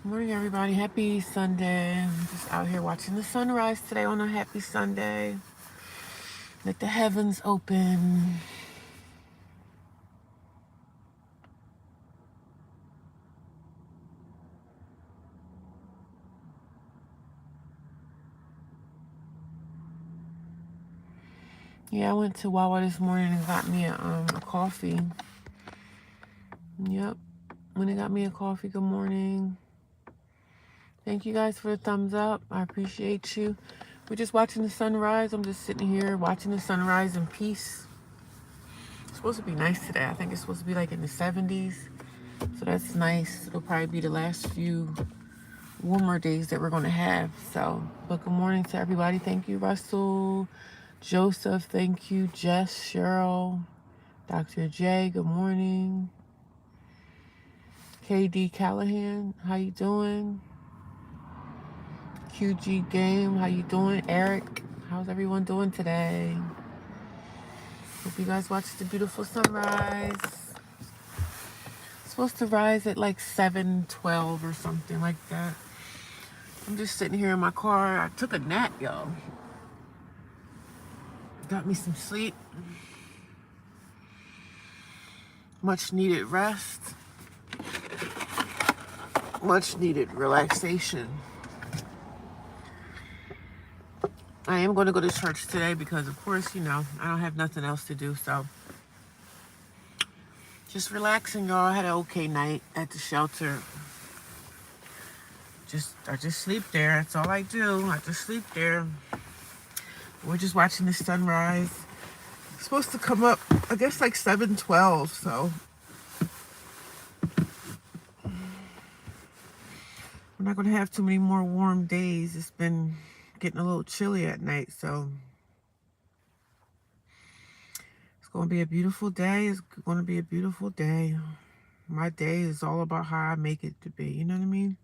Good morning, everybody. Happy Sunday. I'm just out here watching the sunrise today on a happy Sunday. Let the heavens open. Yeah, I went to Wawa this morning and got me a coffee. Yep. When they got me a coffee, good morning. Thank you guys for the thumbs up. I appreciate you. We're just watching the sunrise. I'm just sitting here watching the sunrise in peace. It's supposed to be nice today. I think it's supposed to be like in the 70s. So that's nice. It'll probably be the last few warmer days that we're going to have. So, but good morning to everybody. Thank you, Russell, Joseph. Thank you, Jess, Cheryl, Dr. J. Good morning. KD Callahan, how you doing? QG Game, how you doing? Eric, how's everyone doing today? Hope you guys watched the beautiful sunrise. It's supposed to rise at like 7:12 or something like that. I'm just sitting here in my car. I took a nap, y'all. Got me some sleep. Much needed rest. Much needed relaxation. I am going to go to church today because, of course, I don't have nothing else to do. So just relaxing, y'all. I had an okay night at the shelter. I just sleep there. That's all I do. I just sleep there. We're just watching the sunrise. It's supposed to come up, I guess, like 7:12. So we're not going to have too many more warm days. It's been getting a little chilly at night. So it's going to be a beautiful day. It's going to be a beautiful day. My day is all about how I make it to be. You know what I mean?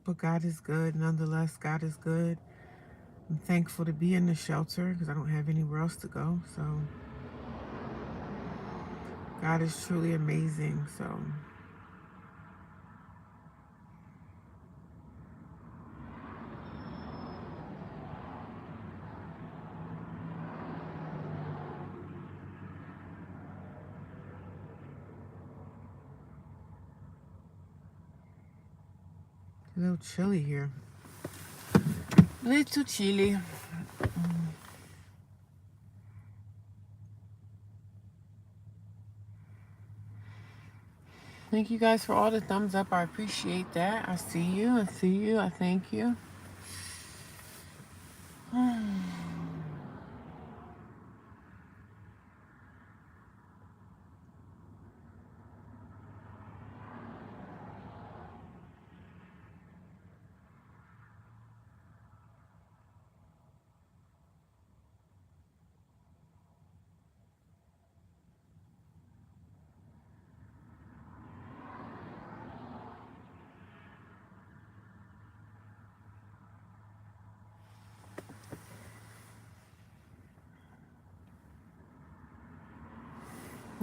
But God is good. Nonetheless, God is good. I'm thankful to be in the shelter because I don't have anywhere else to go. So God is truly amazing. So a little chilly here. Little chilly. Thank you guys for all the thumbs up. I appreciate that. I see you. I see you. I thank you.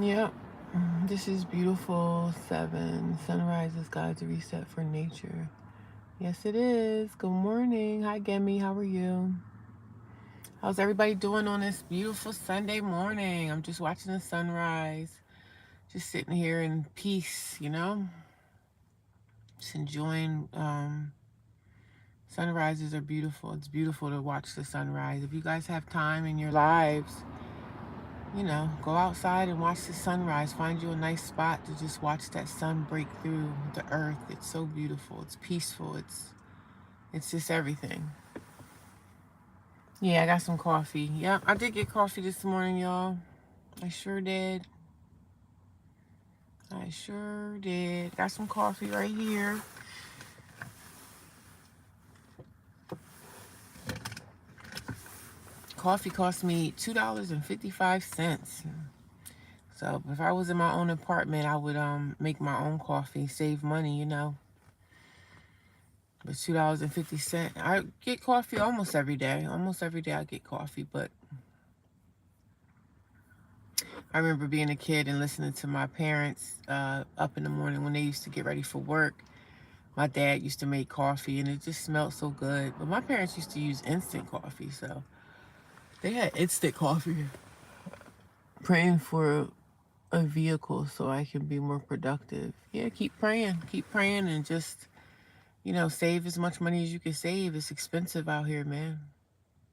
Yep. This is beautiful 7. Sunrise is God's reset for nature. Yes, it is. Good morning. Hi, Gemi. How are you? How's everybody doing on this beautiful Sunday morning? I'm just watching the sunrise. Just sitting here in peace. Just enjoying. Sunrises are beautiful. It's beautiful to watch the sunrise. If you guys have time in your lives, go outside and watch the sunrise. Find you a nice spot to just watch that sun break through the earth. It's so beautiful. It's peaceful. It's just everything. Yeah, I got some coffee. Yep, I did get coffee this morning, y'all. I sure did. I sure did. Got some coffee right here. Coffee cost me $2.55. So if I was in my own apartment, I would make my own coffee, save money. But $2.50. I get coffee almost every day. Almost every day I get coffee, but I remember being a kid and listening to my parents up in the morning when they used to get ready for work. My dad used to make coffee and it just smelled so good. But my parents used to use instant coffee, so they had instant coffee. Praying for a vehicle so I can be more productive. Yeah, keep praying, and just, save as much money as you can save. It's expensive out here, man.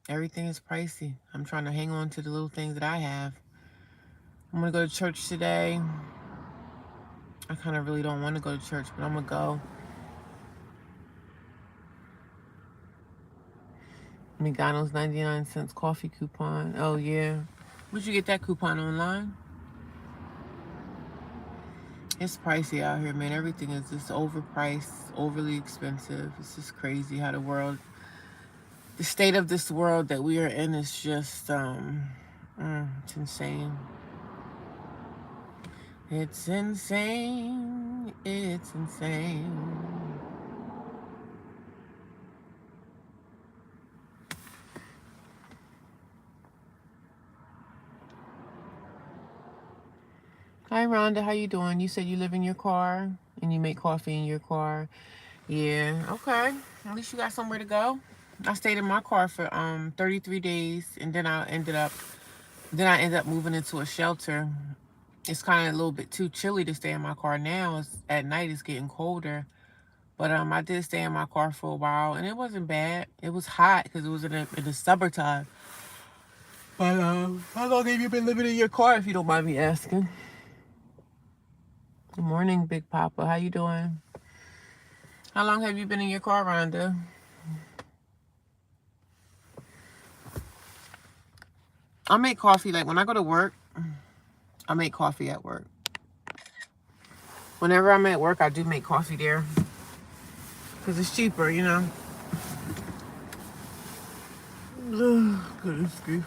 Everything is pricey. I'm trying to hang on to the little things that I have. I'm gonna go to church today. I kind of really don't want to go to church, but I'm gonna go. McDonald's 99 cents coffee coupon. Oh yeah. Would you get that coupon online? It's pricey out here, man. Everything is just overpriced, overly expensive. It's just crazy how the state of this world that we are in is just, it's insane. It's insane. It's insane. Hi, Rhonda. How you doing? You said you live in your car and you make coffee in your car. Yeah, okay. At least you got somewhere to go. I stayed in my car for 33 days, and then I ended up moving into a shelter. It's kind of a little bit too chilly to stay in my car now. At night it's getting colder. But I did stay in my car for a while, and it wasn't bad. It was hot because it was in the summertime. But how long have you been living in your car, if you don't mind me asking? Good morning, Big Papa. How you doing? How long have you been in your car, Rhonda? I make coffee, like when I go to work, I make coffee at work. Whenever I'm at work, I do make coffee there. Because it's cheaper, Goodness grief.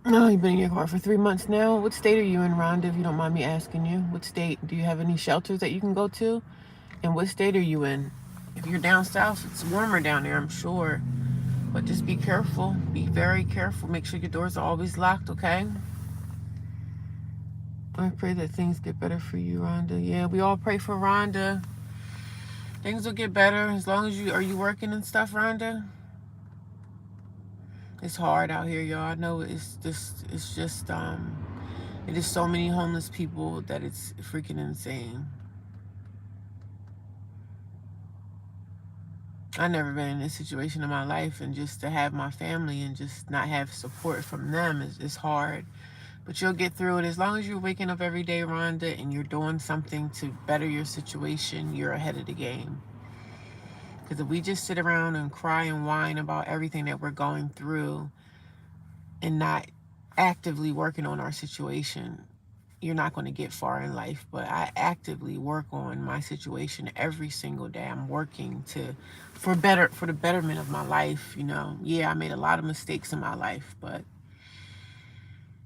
Oh, you've been in your car for 3 months now. What state are you in, Rhonda, if you don't mind me asking you? What state? Do you have any shelters that you can go to? And what state are you in? If you're down south, it's warmer down there, I'm sure. But just be careful. Be very careful. Make sure your doors are always locked, okay? I pray that things get better for you, Rhonda. Yeah, we all pray for Rhonda. Things will get better as long as are you working and stuff, Rhonda? It's hard out here, y'all. I know it is so many homeless people that it's freaking insane. I've never been in this situation in my life, and just to have my family and just not have support from them is hard. But you'll get through it as long as you're waking up every day, Rhonda, and you're doing something to better your situation. You're ahead of the game. Because if we just sit around and cry and whine about everything that we're going through and not actively working on our situation, you're not going to get far in life. But I actively work on my situation every single day. I'm working for the betterment of my life. Yeah, I made a lot of mistakes in my life, but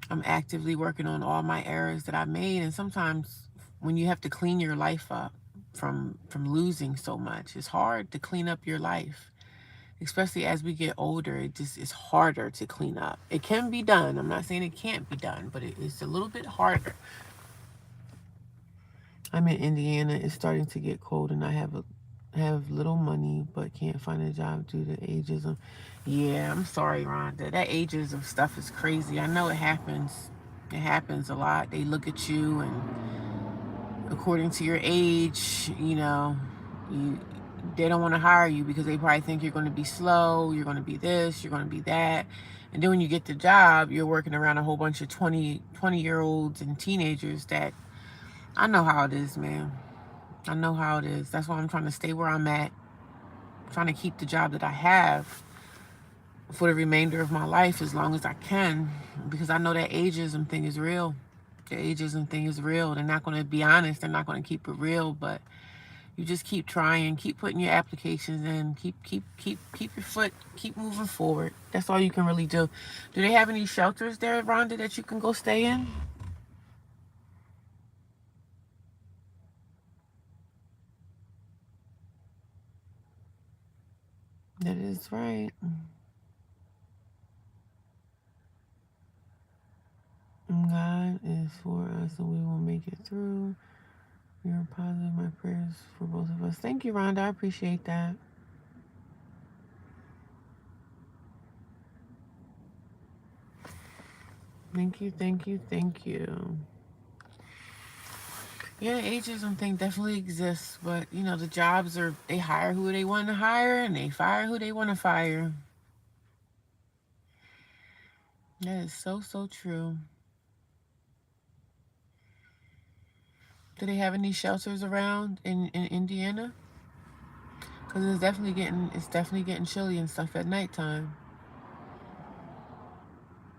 I'm actively working on all my errors that I made. And sometimes when you have to clean your life up from losing so much, it's hard to clean up your life. especially as we get older, it just is harder to clean up. It can be done. I'm not saying it can't be done, but it's a little bit harder. I'm in Indiana. It's starting to get cold, and I have little money, but can't find a job due to ageism. Yeah, I'm sorry, Rhonda. That ageism stuff is crazy. I know it happens. It happens a lot. They look at you, and according to your age, you they don't want to hire you because they probably think you're going to be slow, you're going to be this, you're going to be that. And then when you get the job, you're working around a whole bunch of 20-year-olds and teenagers that I know how it is, man. I know how it is. That's why I'm trying to stay where I'm at. I'm trying to keep the job that I have for the remainder of my life as long as I can, because I know that ageism thing is real. The ageism thing is real. They're not going to be honest. They're not going to keep it real, but you just keep trying, keep putting your applications in, keep your foot, keep moving forward. That's all you can really do. Do they have any shelters there, Rhonda, that you can go stay in? That is right. God is for us and we will make it through. We are positive. My prayers for both of us. Thank you, Rhonda. I appreciate that. Thank you, thank you, thank you. Yeah, the ageism thing definitely exists, but the jobs they hire who they want to hire and they fire who they want to fire. That is so, so true. Do they have any shelters around in Indiana? Because it's definitely getting chilly and stuff at nighttime.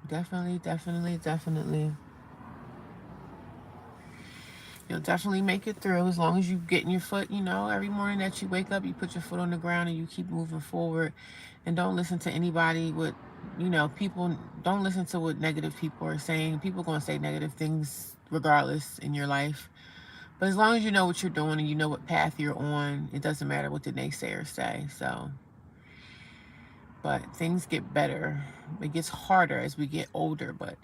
Definitely, definitely, definitely. You'll definitely make it through as long as you get in your foot, every morning that you wake up, you put your foot on the ground and you keep moving forward, and don't listen to anybody with, people, don't listen to what negative people are saying. People are going to say negative things regardless in your life. But as long as you know what you're doing and you know what path you're on, it doesn't matter what the naysayers say. So, but things get better. It gets harder as we get older, but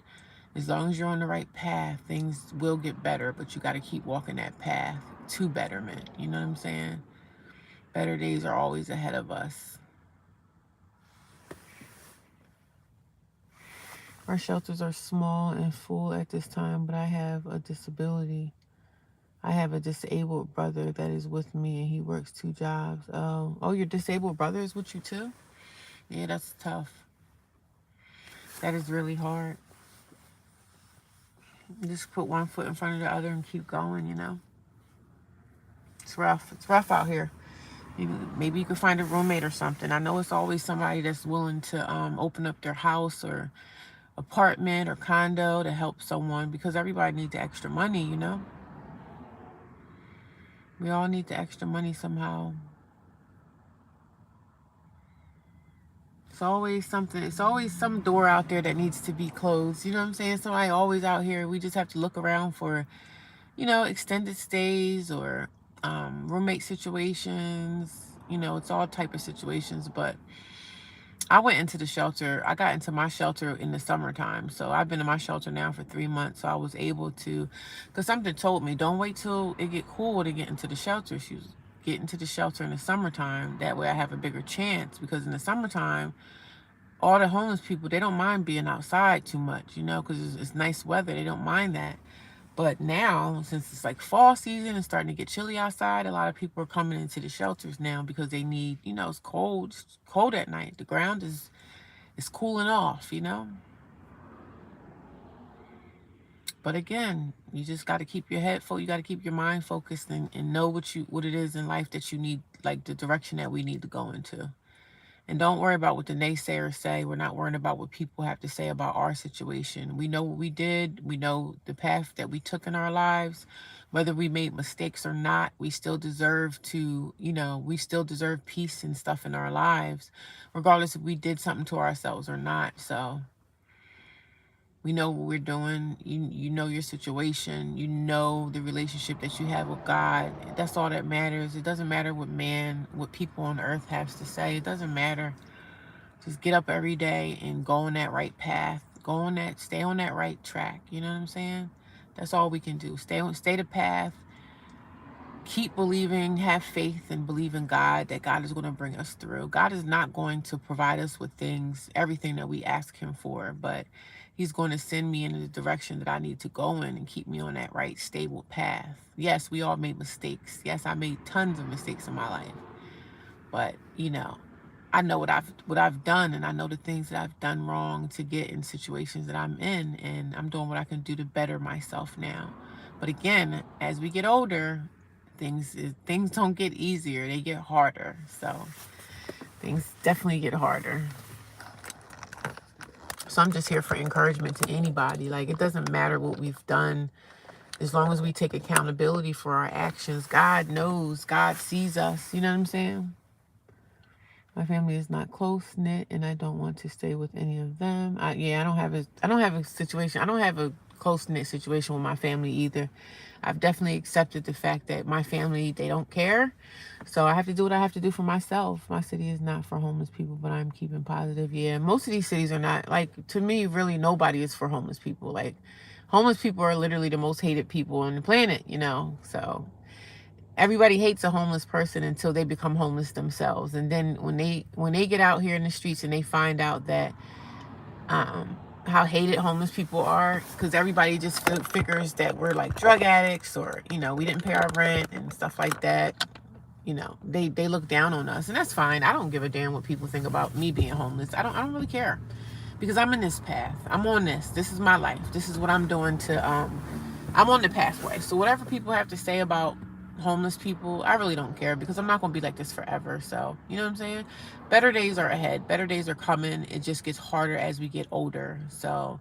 as long as you're on the right path, things will get better, but you got to keep walking that path to betterment. You know what I'm saying? Better days are always ahead of us. Our shelters are small and full at this time, but I have a disability. I have a disabled brother that is with me, and he works 2 jobs. Oh, your disabled brother is with you too? Yeah, that's tough. That is really hard. Just put one foot in front of the other and keep going. It's rough. It's rough out here. Maybe you could find a roommate or something. I know it's always somebody that's willing to open up their house or apartment or condo to help someone, because everybody needs the extra money. We all need the extra money somehow. It's always something. It's always some door out there that needs to be closed. You know what I'm saying? Somebody always out here. We just have to look around for, extended stays or roommate situations. It's all type of situations. But I went into the shelter. I got into my shelter in the summertime. So I've been in my shelter now for 3 months. So I was able to, because something told me, don't wait till it get cool to get into the shelter. She was get into the shelter in the summertime. That way I have a bigger chance, because in the summertime, all the homeless people, they don't mind being outside too much, because it's nice weather. They don't mind that. But now, since it's like fall season and starting to get chilly outside, a lot of people are coming into the shelters now because they need, it's cold. It's cold at night. The ground is cooling off. But again, you just got to keep your head full. You got to keep your mind focused and know what it is in life that you need, like the direction that we need to go into. And don't worry about what the naysayers say. We're not worrying about what people have to say about our situation. We know what we did. We know the path that we took in our lives. Whether we made mistakes or not, we still deserve we still deserve peace and stuff in our lives, regardless if we did something to ourselves or not. So we know what we're doing. You know your situation. You know the relationship that you have with God. That's all that matters. It doesn't matter what people on earth has to say. It doesn't matter. Just get up every day and go on that right path. Stay on that right track. You know what I'm saying? That's all we can do. Stay the path. Keep believing, have faith, and believe in God that God is going to bring us through. God is not going to provide us with everything that we ask him for, but he's going to send me in the direction that I need to go in and keep me on that right, stable path. Yes, we all make mistakes. Yes, I made tons of mistakes in my life. But, I know what I've done, and I know the things that I've done wrong to get in situations that I'm in, and I'm doing what I can do to better myself now. But again, as we get older, things don't get easier, they get harder. So things definitely get harder. So I'm just here for encouragement to anybody. Like, it doesn't matter what we've done, as long as we take accountability for our actions. God knows, God sees us. You know what I'm saying? My family is not close knit, and I don't want to stay with any of them. I don't have a situation. I don't have a close knit situation with my family either. I've definitely accepted the fact that my family, they don't care. So I have to do what I have to do for myself. My city is not for homeless people, but I'm keeping positive. Yeah, most of these cities are not. Like, to me, really nobody is for homeless people. Like, homeless people are literally the most hated people on the planet, So everybody hates a homeless person until they become homeless themselves. And then when they get out here in the streets and they find out that how hated homeless people are, because everybody just figures that we're like drug addicts, or we didn't pay our rent and stuff like that. They look down on us, and that's fine. I don't give a damn what people think about me being homeless. I don't really care, because I'm in this path. I'm on this is my life. This is what I'm doing I'm on the pathway. So whatever people have to say about homeless people, I really don't care, because I'm not going to be like this forever. So, you know what I'm saying? Better days are ahead. Better days are coming. It just gets harder as we get older. So,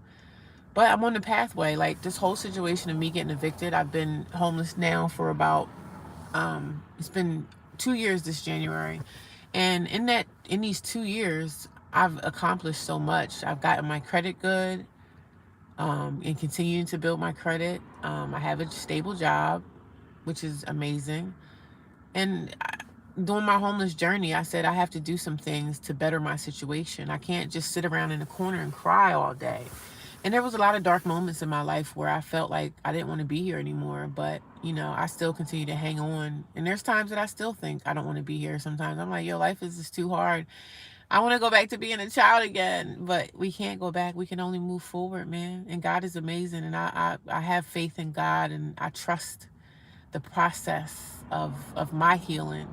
but I'm on the pathway. Like, this whole situation of me getting evicted, I've been homeless now for about, it's been 2 years this January. And in these 2 years, I've accomplished so much. I've gotten my credit good, and continuing to build my credit. I have a stable job, which is amazing. And during my homeless journey, I said I have to do some things to better my situation. I can't just sit around in a corner and cry all day. And there was a lot of dark moments in my life where I felt like I didn't want to be here anymore. But, I still continue to hang on. And there's times that I still think I don't want to be here. Sometimes I'm like, yo, life is just too hard. I want to go back to being a child again. But we can't go back. We can only move forward, man. And God is amazing. And I have faith in God, and I trust the process of my healing.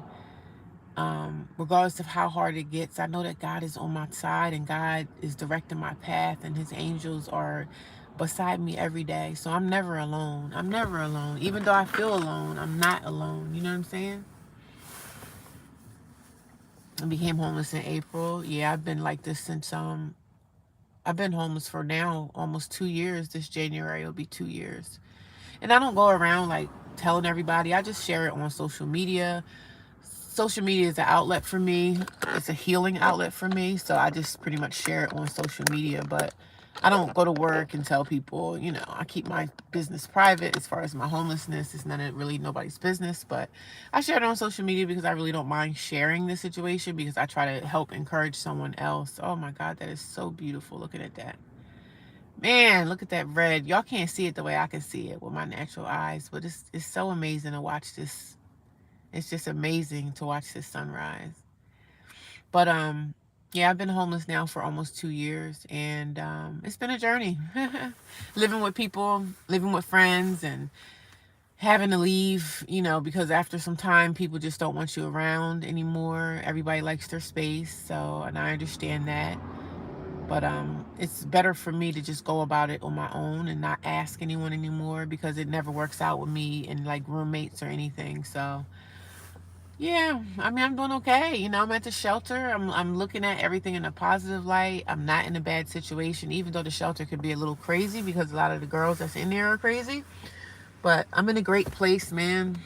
Regardless of how hard it gets, I know that God is on my side, and God is directing my path, and his angels are beside me every day. So I'm never alone. I'm never alone. Even though I feel alone, I'm not alone. You know what I'm saying? I became homeless in April. Yeah, I've been like this since I've been homeless for now almost 2 years. This January will be 2 years. And I don't go around like telling everybody. I just share it on social media. Social media is an outlet for me. It's a healing outlet for me. So I just pretty much share it on social media. But I don't go to work and tell people, I keep my business private as far as my homelessness. It's really nobody's business. But I share it on social media because I really don't mind sharing the situation, because I try to help encourage someone else. Oh my God, that is so beautiful. Looking at that. Man, look at that red. Y'all can't see it the way I can see it with my natural eyes. But it's so amazing to watch this. It's just amazing to watch this sunrise. But yeah, I've been homeless now for almost 2 years, and it's been a journey. Living with people, living with friends, and having to leave, because after some time, people just don't want you around anymore. Everybody likes their space, and I understand that. But it's better for me to just go about it on my own and not ask anyone anymore, because it never works out with me and like roommates or anything. So yeah, I mean, I'm doing okay. I'm at the shelter. I'm looking at everything in a positive light. I'm not in a bad situation, even though the shelter could be a little crazy because a lot of the girls that's in there are crazy. But I'm in a great place, man.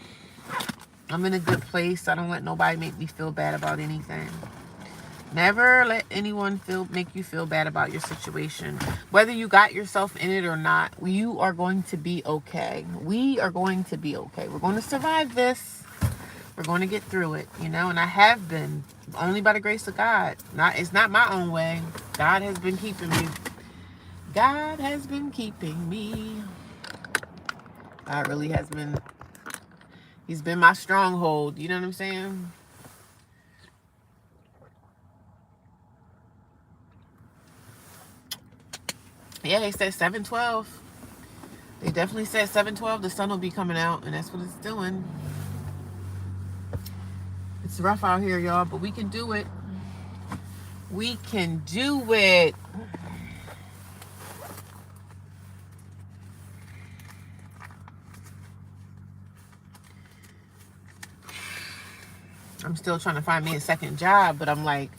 I'm in a good place. I don't let nobody make me feel bad about anything. Never let anyone make you feel bad about your situation. Whether you got yourself in it or not, you are going to be okay. We are going to be okay. We're going to survive this. We're going to get through it, you know, and I have been, only by the grace of God. It's not my own way. God has been keeping me. God has been keeping me. God really has been. He's been my stronghold. You know what I'm saying? Yeah, they said 7/12. They definitely said 7/12. The sun will be coming out, and that's what it's doing. It's rough out here, y'all, but we can do it. We can do it. I'm still trying to find me a second job, but I'm like,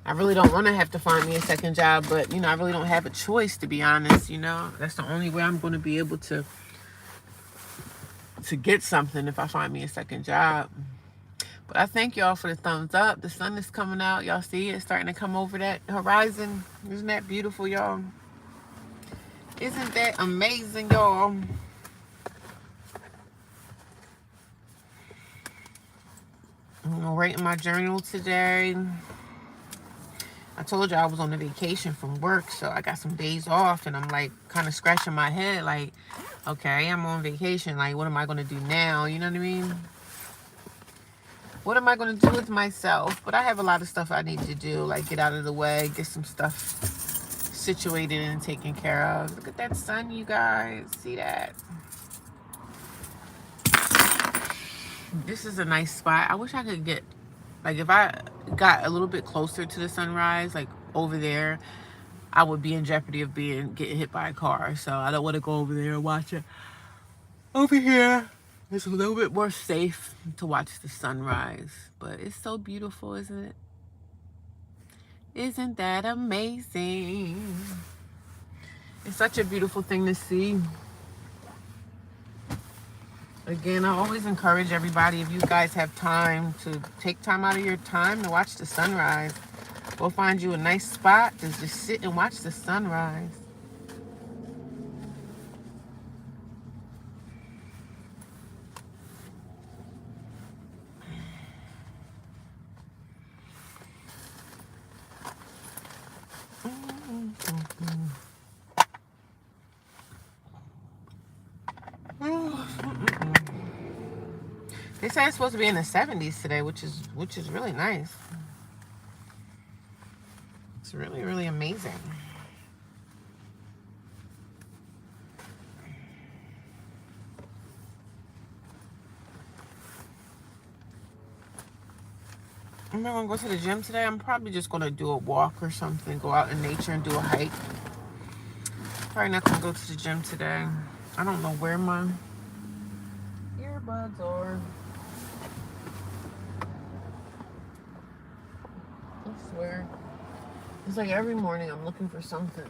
I really don't want to have to find me a second job, but, you know, I really don't have a choice, to be honest, you know. That's the only way I'm going to be able to get something, if I find me a second job. But I thank y'all for the thumbs up. The sun is coming out. Y'all see it starting to come over that horizon. Isn't that beautiful, y'all? Isn't that amazing, y'all? I'm going to write in my journal today. I told you I was on a vacation from work, so I got some days off, and I'm like kind of scratching my head like, okay, I'm on vacation. Like, what am I going to do now? You know what I mean? What am I going to do with myself? But I have a lot of stuff I need to do, like get out of the way, get some stuff situated and taken care of. Look at that sun, you guys. See that? This is a nice spot. I wish I could get, like, if I got a little bit closer to the sunrise, like over there, I would be in jeopardy of getting hit by a car. So I don't want to go over there and watch it. Over here, it's a little bit more safe to watch the sunrise. But it's so beautiful, isn't it? Isn't that amazing? It's such a beautiful thing to see. Again, I always encourage everybody, if you guys have time, to take time out of your time to watch the sunrise. Go find you a nice spot to just sit and watch the sunrise. They say it's supposed to be in the 70s today, which is really nice. It's really, really amazing. I'm not gonna go to the gym today. I'm probably just gonna do a walk or something, go out in nature and do a hike. Probably not gonna go to the gym today. I don't know where my earbuds are. I swear. It's like every morning I'm looking for something.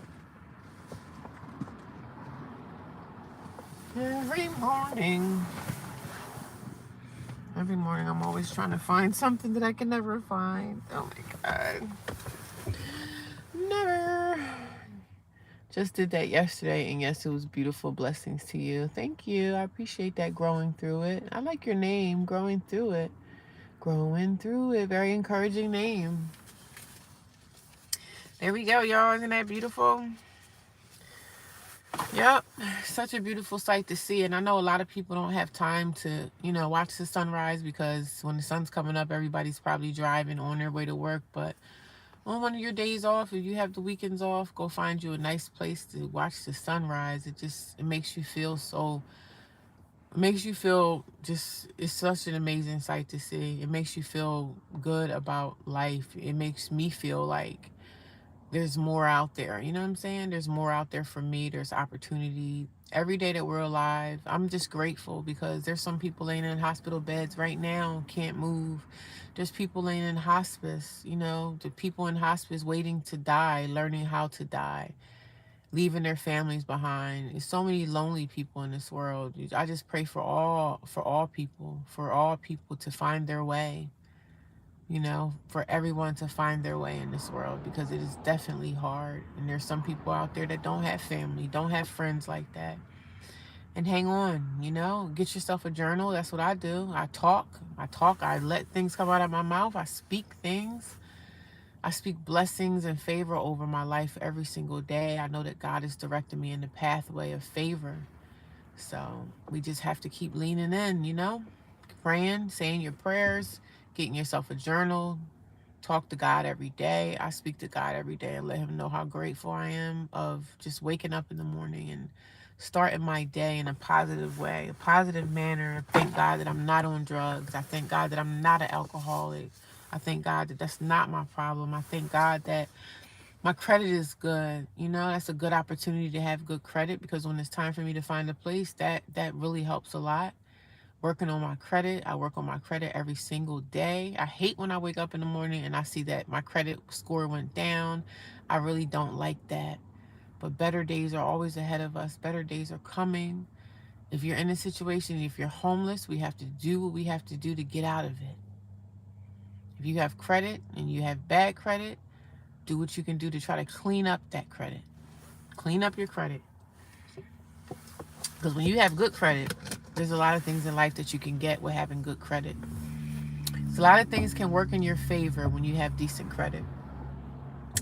Every morning I'm always trying to find something that I can never find. Oh my God. Never. Just did that yesterday, and yes, it was beautiful. Blessings to you. Thank you. I appreciate that. Growing through it. I like your name, Growing Through It. Growing Through It. Very encouraging name. There we go, y'all. Isn't that beautiful? Yep. Such a beautiful sight to see. And I know a lot of people don't have time to, you know, watch the sunrise, because when the sun's coming up, everybody's probably driving on their way to work. But on one of your days off, if you have the weekends off, go find you a nice place to watch the sunrise. It makes you feel so, it's such an amazing sight to see. It makes you feel good about life. It makes me feel like there's more out there. You know what I'm saying? There's more out there for me. There's opportunity. Every day that we're alive, I'm just grateful, because there's some people laying in hospital beds right now, can't move. There's people laying in hospice, you know, the people in hospice waiting to die, learning how to die, leaving their families behind. There's so many lonely people in this world. I just pray for all people to find their way. You know, for everyone to find their way in this world, because it is definitely hard. And there's some people out there that don't have family, don't have friends like that. and hang on, you know. Get yourself a journal. That's what I do. I let things come out of my mouth. I speak things. I speak blessings and favor over my life every single day. I know that God is directing me in the pathway of favor. So we just have to keep leaning in, you know, praying, saying your prayers, getting yourself a journal, talk to God every day. I speak to God every day and let him know how grateful I am of just waking up in the morning and starting my day in a positive way, a positive manner. I thank God that I'm not on drugs. I thank God that I'm not an alcoholic. I thank God that that's not my problem. I thank God that my credit is good. You know, that's a good opportunity to have good credit, because when it's time for me to find a place, that really helps a lot. Working on my credit. I work on my credit every single day. I hate when I wake up in the morning and I see that my credit score went down. I really don't like that. But better days are always ahead of us. Better days are coming. If you're in a situation, if you're homeless, we have to do what we have to do to get out of it. If you have credit and you have bad credit, do what you can do to try to clean up that credit. Clean up your credit. Because when you have good credit, there's a lot of things in life that you can get with having good credit. So a lot of things can work in your favor when you have decent credit.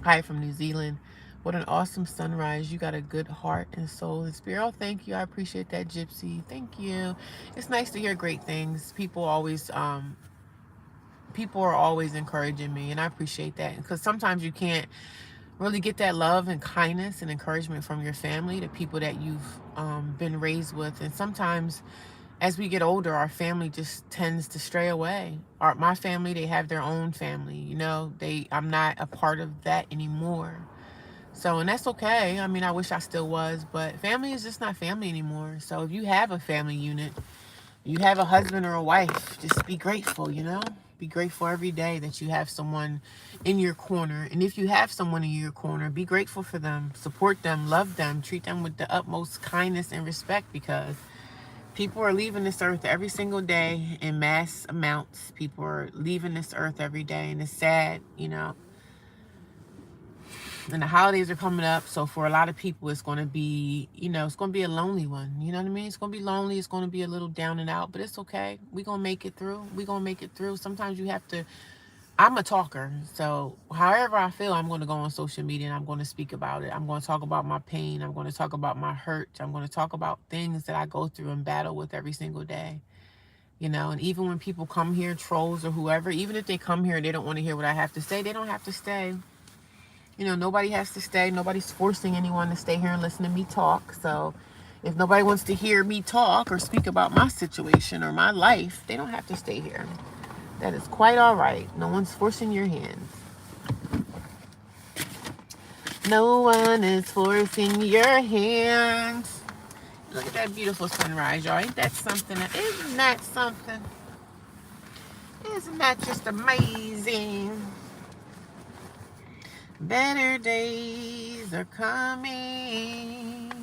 Hi from New Zealand. What an awesome sunrise. You got a good heart and soul and spirit. Oh, thank you. I appreciate that, Gypsy. Thank you. It's nice to hear great things. People are always encouraging me, and I appreciate that, because sometimes you can't really get that love and kindness and encouragement from your family, the people that you've been raised with. And sometimes as we get older, our family just tends to stray away. My family, they have their own family, you know. I'm not a part of that anymore. So, and that's okay. I mean, I wish I still was, but family is just not family anymore. So if you have a family unit, you have a husband or a wife, just be grateful, you know? Be grateful every day that you have someone in your corner. And if you have someone in your corner, be grateful for them, support them, love them, treat them with the utmost kindness and respect, because people are leaving this earth every single day in mass amounts. People are leaving this earth every day, and it's sad, you know. And the holidays are coming up, so for a lot of people, it's going to be, you know, it's going to be a lonely one. You know what I mean? It's going to be lonely. It's going to be a little down and out, but it's okay. We're going to make it through. We're going to make it through. Sometimes you have to, I'm a talker, so however I feel, I'm going to go on social media and I'm going to speak about it. I'm going to talk about my pain. I'm going to talk about my hurt. I'm going to talk about things that I go through and battle with every single day. You know, and even when people come here, trolls or whoever, even if they come here and they don't want to hear what I have to say, they don't have to stay. You know, nobody has to stay. Nobody's forcing anyone to stay here and listen to me talk. So if nobody wants to hear me talk or speak about my situation or my life, they don't have to stay here. That is quite all right. No one's forcing your hands. No one is forcing your hands. Look at that beautiful sunrise, y'all. Ain't that something? Isn't that something? Isn't that just amazing? Better days are coming.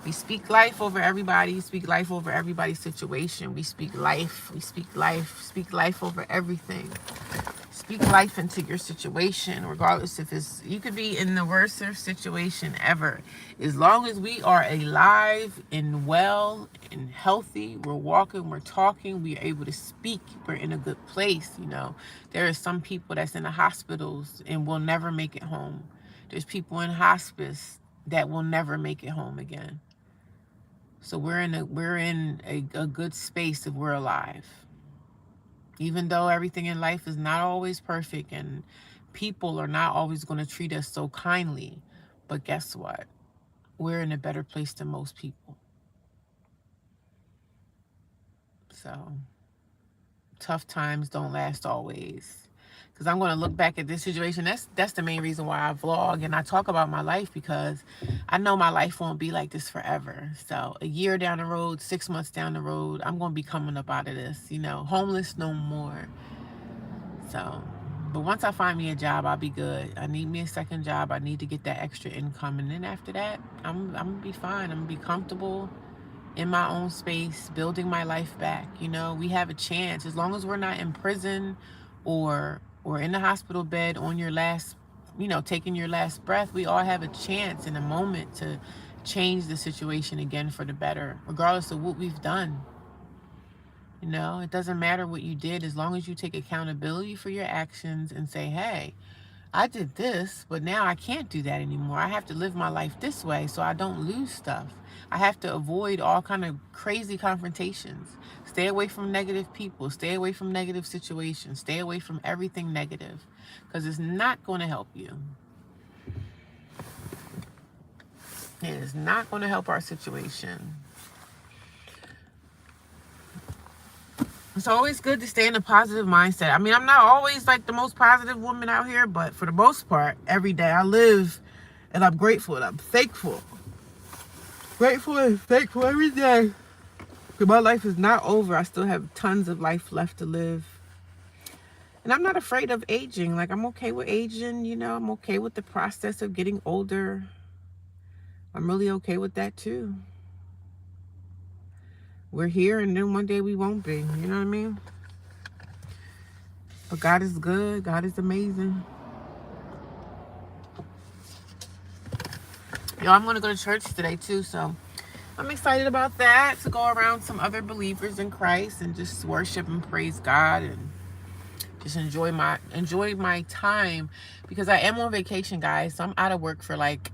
We speak life over everybody. Speak life over everybody's situation. We speak life. We speak life. Speak life over everything. Speak life into your situation, regardless if it's, you could be in the worst situation ever. As long as we are alive and well and healthy, we're walking, we're talking, we're able to speak, we're in a good place, you know. There are some people that's in the hospitals and will never make it home. There's people in hospice that will never make it home again. So we're in a good space if we're alive. Even though everything in life is not always perfect and people are not always going to treat us so kindly, but guess what? We're in a better place than most people. So tough times don't last always. Because I'm going to look back at this situation. That's the main reason why I vlog and I talk about my life, because I know my life won't be like this forever. So a year down the road, 6 months down the road, I'm going to be coming up out of this, you know, homeless no more. So, but once I find me a job, I'll be good. I need me a second job. I need to get that extra income. And then after that, I'm going to be fine. I'm going to be comfortable in my own space, building my life back. You know, we have a chance. As long as we're not in prison or in the hospital bed on your last, you know, taking your last breath, we all have a chance in a moment to change the situation again for the better, regardless of what we've done. You know, it doesn't matter what you did as long as you take accountability for your actions and say, hey, I did this, but now I can't do that anymore. I have to live my life this way so I don't lose stuff. I have to avoid all kind of crazy confrontations. Stay away from negative people. Stay away from negative situations. Stay away from everything negative because it's not going to help you. It is not going to help our situation. It's always good to stay in a positive mindset. I mean, I'm not always like the most positive woman out here, but for the most part, every day I live and I'm grateful and I'm thankful. Grateful and thankful every day. Because my life is not over. I still have tons of life left to live. And I'm not afraid of aging. Like, I'm okay with aging, you know. I'm okay with the process of getting older. I'm really okay with that too. We're here and then one day we won't be. You know what I mean? But God is good. God is amazing. Yo, I'm going to go to church today too, so I'm excited about that, to go around some other believers in Christ and just worship and praise God and just enjoy my time, because I am on vacation, guys. So I'm out of work for like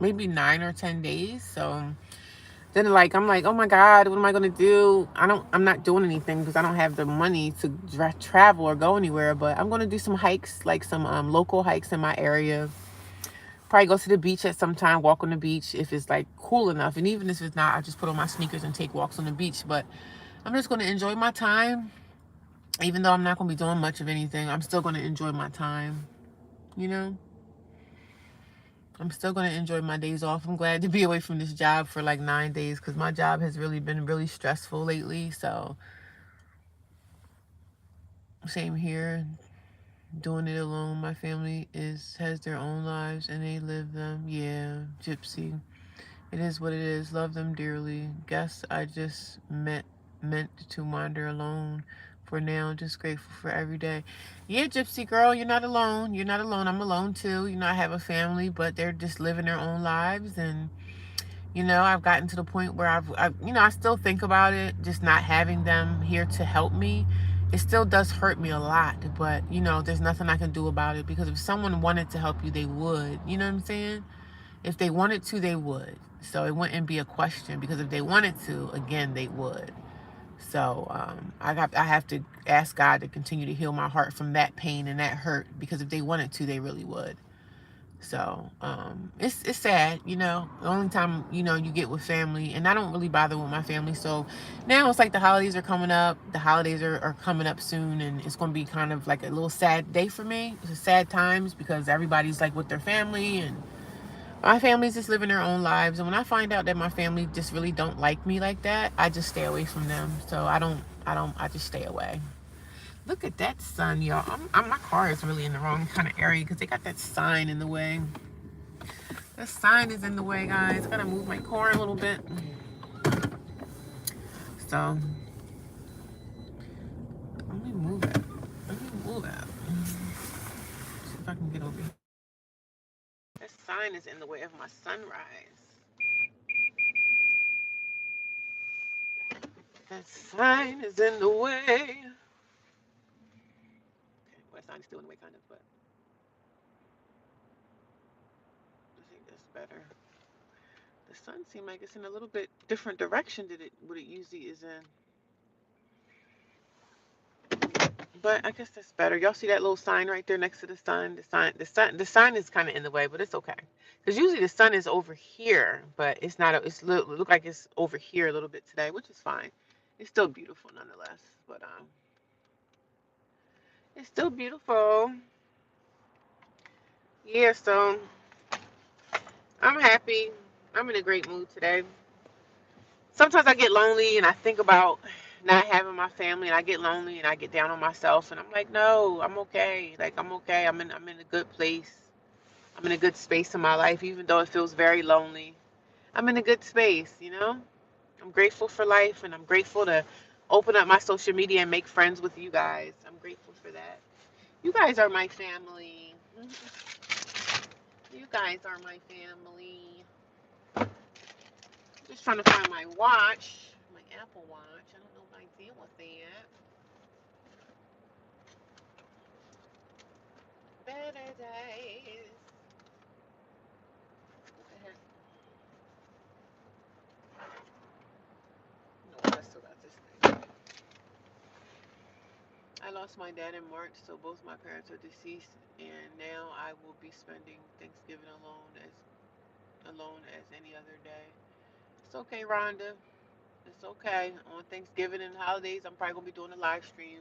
maybe 9 or 10 days. So then like I'm like, oh my God, what am I gonna do? I'm not doing anything because I don't have the money to travel or go anywhere. But I'm gonna do some hikes, like some local hikes in my area. Probably go to the beach at some time, walk on the beach if it's like cool enough. And even if it's not, I just put on my sneakers and take walks on the beach. But I'm just gonna enjoy my time. Even though I'm not gonna be doing much of anything, I'm still gonna enjoy my time. You know? I'm still going to enjoy my days off. I'm glad to be away from this job for like 9 days because my job has really been really stressful lately. So, same here. Doing it alone. My family has their own lives and they live them. Yeah, Gypsy. It is what it is. Love them dearly. Guess I just meant to wander alone for now. Just grateful for every day. Yeah, Gypsy girl, you're not alone. You're not alone. I'm alone too. You know, I have a family, but they're just living their own lives. And, you know, I've gotten to the point where I still think about it, just not having them here to help me. It still does hurt me a lot, but, you know, there's nothing I can do about it because if someone wanted to help you, they would. You know what I'm saying? If they wanted to, they would. So it wouldn't be a question because if they wanted to, again, they would. So I have to ask God to continue to heal my heart from that pain and that hurt because if they wanted to, they really would. So it's sad, you know. The only time, you know, you get with family, and I don't really bother with my family. So now it's like the holidays are coming up. The holidays are coming up soon, and it's going to be kind of like a little sad day for me. It's a sad times because everybody's like with their family and my family's just living their own lives. And when I find out that my family just really don't like me like that, I just stay away from them. So I just stay away. Look at that sun, y'all. My car is really in the wrong kind of area because they got that sign in the way. That sign is in the way, guys. I gotta move my car a little bit. So, let me move it. See if I can get over here. That sign is in the way of my sunrise. That sign is in the way. Okay, well, that sign is still in the way, kind of, but I think that's better. The sun seems like it's in a little bit different direction than what it usually is in. But I guess that's better. Y'all see that little sign right there next to the sun? The sign is kind of in the way, but it's okay. Because usually the sun is over here, but it's not. It's look like it's over here a little bit today, which is fine. It's still beautiful nonetheless. But it's still beautiful. Yeah. So I'm happy. I'm in a great mood today. Sometimes I get lonely and I think about not having my family, and I get lonely and I get down on myself, and I'm like, no, I'm okay. Like I'm okay. I'm in a good place. I'm in a good space in my life, even though it feels very lonely. I'm in a good space, you know? I'm grateful for life, and I'm grateful to open up my social media and make friends with you guys. I'm grateful for that. You guys are my family. You guys are my family. Just trying to find my watch, my Apple Watch. I don't know if I deal with that. Better days. What the heck? No, I still got this thing. I lost my dad in March, so both my parents are deceased, and now I will be spending Thanksgiving alone as any other day. It's okay, Rhonda. It's okay. On Thanksgiving and holidays, I'm probably gonna be doing a live stream.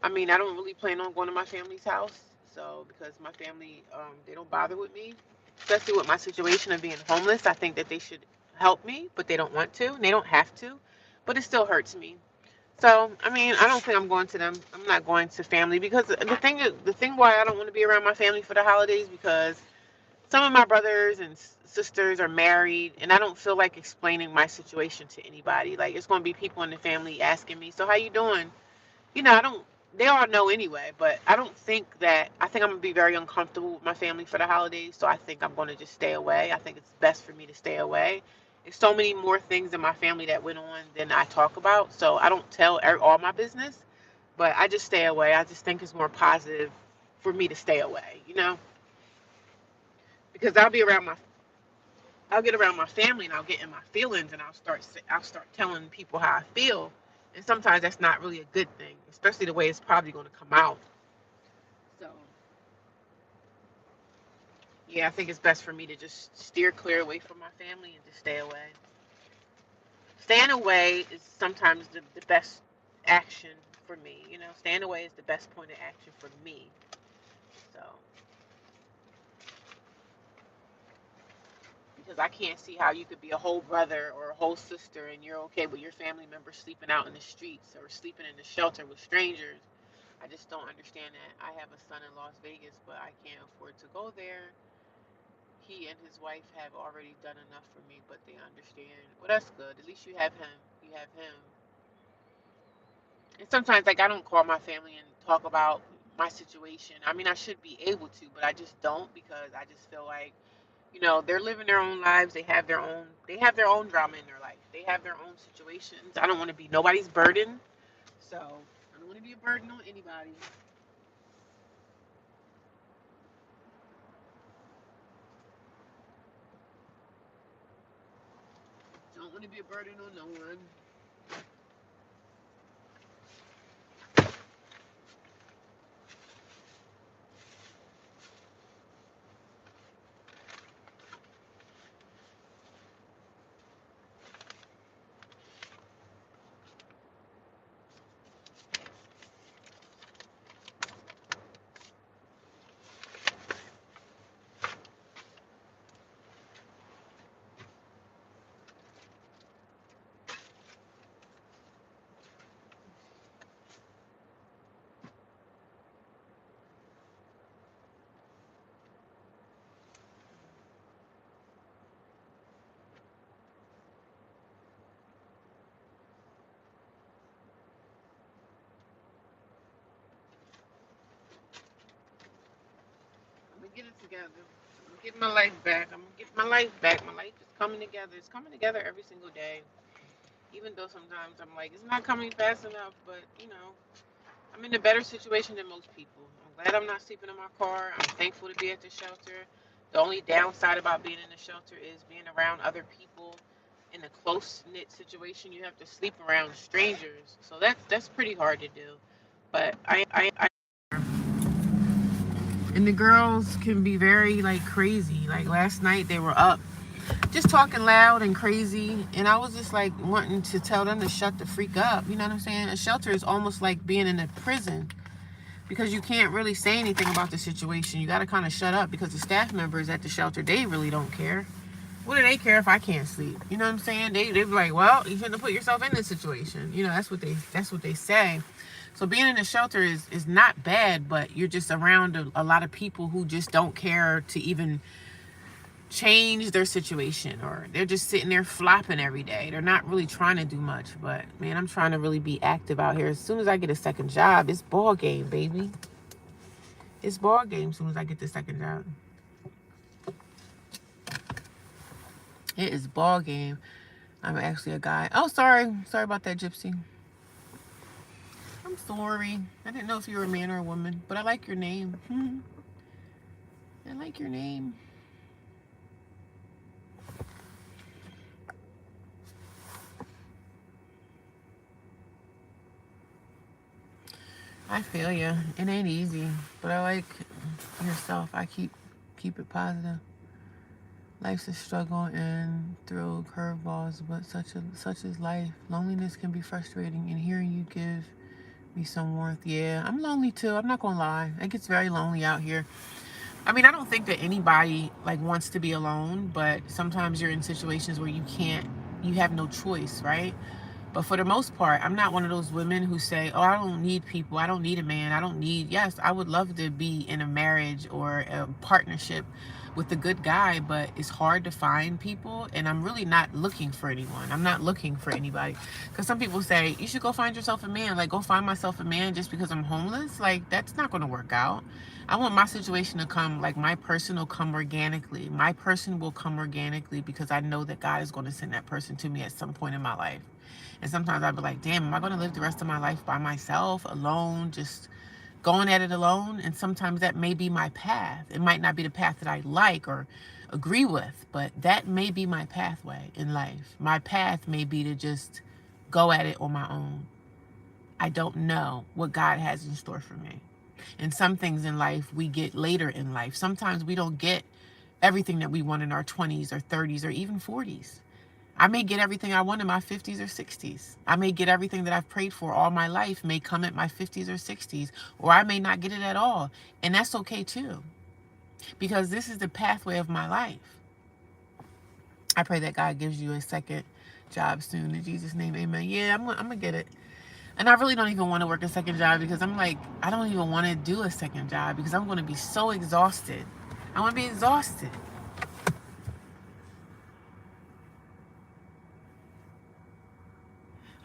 I mean, I don't really plan on going to my family's house, so because my family, they don't bother with me, especially with my situation of being homeless. I think that they should help me, but they don't want to, and they don't have to, but it still hurts me. So, I mean, I don't think I'm going to them. I'm not going to family because the thing why I don't want to be around my family for the holidays because some of my brothers and sisters are married, and I don't feel like explaining my situation to anybody. Like it's going to be people in the family asking me, "So how you doing?" I don't. They all know anyway, but I don't think that. I think I'm gonna be very uncomfortable with my family for the holidays, so I think I'm gonna just stay away. I think it's best for me to stay away. There's so many more things in my family that went on than I talk about, so I don't tell all my business, but I just stay away. I just think it's more positive for me to stay away, because I'll get around my family and I'll get in my feelings and I'll start telling people how I feel, and sometimes that's not really a good thing, especially the way it's probably going to come out. So yeah, I think it's best for me to just steer clear away from my family and just stay away. Staying away is sometimes the best action for me. Staying away is the best point of action for me. So because I can't see how you could be a whole brother or a whole sister and you're okay with your family members sleeping out in the streets or sleeping in the shelter with strangers. I just don't understand that. I have a son in Las Vegas, but I can't afford to go there. He and his wife have already done enough for me, but they understand. Well, that's good. At least you have him. You have him. And sometimes, like, I don't call my family and talk about my situation. I mean, I should be able to, but I just don't because I just feel like, they're living their own lives. They have their own drama in their life. They have their own situations. I don't want to be nobody's burden. So I don't want to be a burden on anybody. Don't want to be a burden on no one. I'm gonna get it together. I'm gonna get my life back. I'm gonna get my life back. My life is coming together. It's coming together every single day. Even though sometimes I'm like, it's not coming fast enough, but I'm in a better situation than most people. I'm glad I'm not sleeping in my car. I'm thankful to be at the shelter. The only downside about being in the shelter is being around other people in a close knit situation. You have to sleep around strangers, so that's pretty hard to do. But I and the girls can be very like crazy. Like last night they were up just talking loud and crazy, and I was just like wanting to tell them to shut the freak up. You know what I'm saying? A shelter is almost like being in a prison because you can't really say anything about the situation. You got to kind of shut up because the staff members at the shelter, they really don't care. What do they care if I can't sleep? You know what I'm saying? They be like, well, you shouldn't have put yourself in this situation. That's what they say. So being in a shelter is not bad, but you're just around a lot of people who just don't care to even change their situation, or they're just sitting there flopping every day. They're not really trying to do much. But man, I'm trying to really be active out here. As soon as I get a second job, it's ball game, baby. It's ball game as soon as I get the second job. It is ball game. I'm actually a guy. Oh, sorry. Sorry about that, Gypsy. I'm sorry. I didn't know if you were a man or a woman, but I like your name. I like your name. I feel you. It ain't easy, but I like yourself. I keep it positive. Life's a struggle and throw curveballs, but such is life. Loneliness can be frustrating, and hearing you give me some warmth. Yeah, I'm lonely too. I'm not gonna lie. It gets very lonely out here. I mean, I don't think that anybody like wants to be alone, but sometimes you're in situations where you have no choice, right? But for the most part, I'm not one of those women who say, oh, I don't need people. I don't need a man. Yes, I would love to be in a marriage or a partnership with a good guy, but it's hard to find people. And I'm really not looking for anyone. I'm not looking for anybody. Because some people say, you should go find yourself a man. Like, go find myself a man just because I'm homeless. Like, that's not going to work out. I want my situation to come, like my person will come organically. My person will come organically because I know that God is going to send that person to me at some point in my life. And sometimes I'd be like, damn, am I going to live the rest of my life by myself, alone, just going at it alone? And sometimes that may be my path. It might not be the path that I like or agree with, but that may be my pathway in life. My path may be to just go at it on my own. I don't know what God has in store for me. And some things in life we get later in life. Sometimes we don't get everything that we want in our 20s or 30s or even 40s. I may get everything I want in my 50s or 60s. I may get everything that I've prayed for all my life may come at my 50s or 60s, or I may not get it at all. And that's okay too, because this is the pathway of my life. I pray that God gives you a second job soon. In Jesus' name, amen. Yeah, I'm going to get it. And I really don't even want to work a second job because I'm like, I don't even want to do a second job because I'm going to be so exhausted. I want to be exhausted.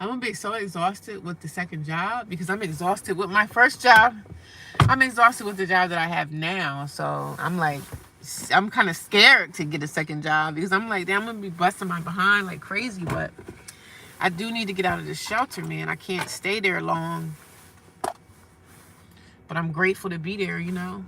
I'm going to be so exhausted with the second job because I'm exhausted with my first job. I'm exhausted with the job that I have now. So I'm like, I'm kind of scared to get a second job because I'm like, damn, I'm going to be busting my behind like crazy. But I do need to get out of this shelter, man. I can't stay there long. But I'm grateful to be there, you know.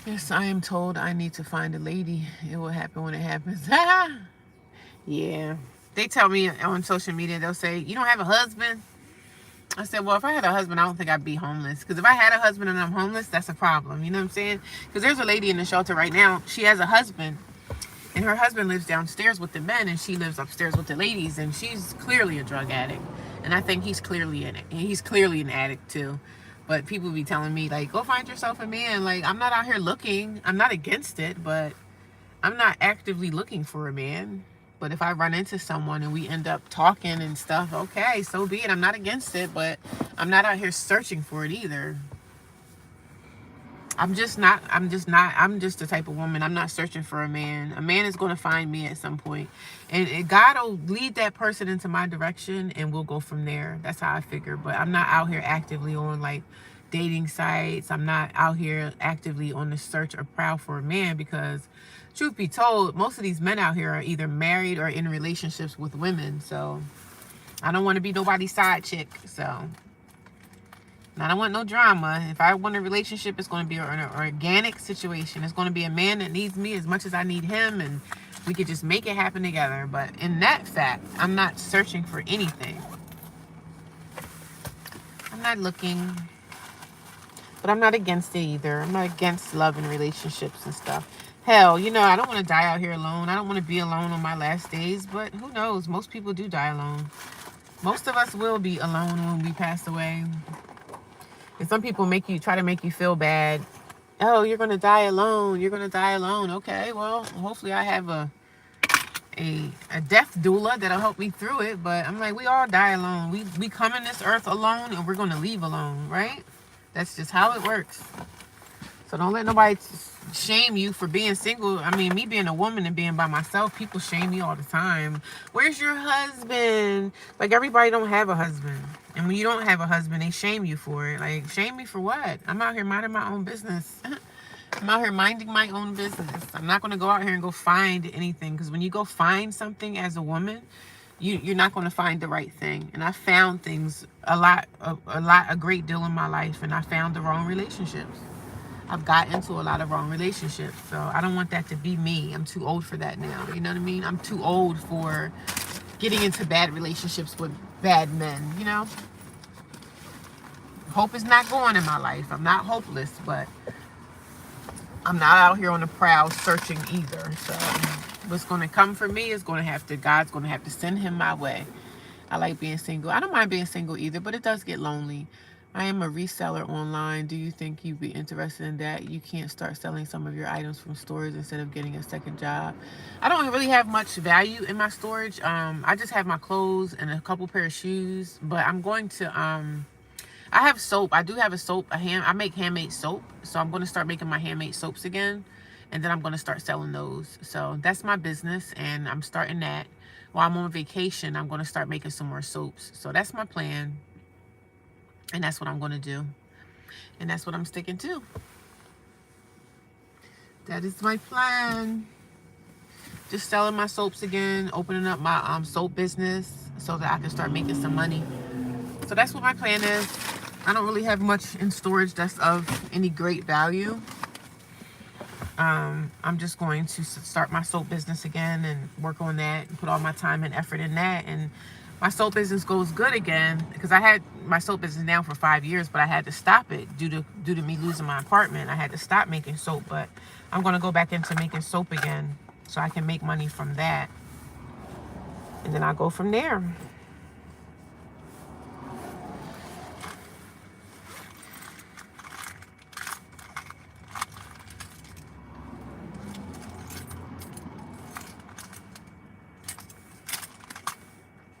Yes, I am told I need to find a lady. It will happen when it happens. Yeah. They tell me on social media, they'll say, you don't have a husband? I said, well, if I had a husband, I don't think I'd be homeless. Because if I had a husband and I'm homeless, that's a problem. You know what I'm saying? Because there's a lady in the shelter right now. She has a husband. And her husband lives downstairs with the men. And she lives upstairs with the ladies. And she's clearly a drug addict. And I think he's clearly in it. And he's clearly an addict, too. But people be telling me, like, go find yourself a man. Like, I'm not out here looking. I'm not against it. But I'm not actively looking for a man. But if I run into someone and we end up talking and stuff, okay, so be it. I'm not against it, but I'm not out here searching for it either. I'm just the type of woman. I'm not searching for a man. A man is going to find me at some point. And God will lead that person into my direction and we'll go from there. That's how I figure. But I'm not out here actively on like dating sites. I'm not out here actively on the search or prowl for a man because truth be told, most of these men out here are either married or in relationships with women. So I don't want to be nobody's side chick. So I don't want no drama. If I want a relationship, it's going to be an organic situation. It's going to be a man that needs me as much as I need him. And we could just make it happen together. But in that fact, I'm not searching for anything. I'm not looking. But I'm not against it either. I'm not against love and relationships and stuff. Hell, you know, I don't want to die out here alone. I don't want to be alone on my last days. But who knows? Most people do die alone. Most of us will be alone when we pass away. And some people try to make you feel bad. Oh, you're going to die alone. You're going to die alone. Okay, well, hopefully I have a a death doula that'll help me through it. But I'm like, we all die alone. We come in this earth alone, and we're gonna leave alone, right? That's just how it works. So don't let nobody shame you for being single. I mean, me being a woman and being by myself, people shame me all the time. Where's your husband? Like, everybody don't have a husband. And when you don't have a husband, they shame you for it. Like, shame me for what? I'm out here minding my own business. I'm out here minding my own business. I'm not going to go out here and go find anything. Because when you go find something as a woman, you're not going to find the right thing. And I found things a great deal in my life. And I found the wrong relationships. I've got into a lot of wrong relationships. So I don't want that to be me. I'm too old for that now. You know what I mean? I'm too old for getting into bad relationships with bad men, you know? Hope is not going in my life. I'm not hopeless, but I'm not out here on the prowl searching either. So what's going to come for me is God's going to have to send him my way. I like being single. I don't mind being single either, but it does get lonely. I am a reseller online. Do you think you'd be interested in that? You can't start selling some of your items from storage instead of getting a second job. I don't really have much value in my storage. I just have my clothes and a couple pair of shoes, but I'm going to, I have soap. I do have a soap, I make handmade soap. So I'm going to start making my handmade soaps again. And then I'm going to start selling those. So that's my business. And I'm starting that. While I'm on vacation, I'm going to start making some more soaps. So that's my plan. And that's what I'm going to do. And that's what I'm sticking to. That is my plan. Just selling my soaps again. Opening up my soap business so that I can start making some money. So that's what my plan is. I don't really have much in storage that's of any great value. I'm just going to start my soap business again and work on that and put all my time and effort in that. And my soap business goes good again, because I had my soap business down for 5 years, but I had to stop it due to me losing my apartment. I had to stop making soap, but I'm going to go back into making soap again so I can make money from that. And then I'll go from there.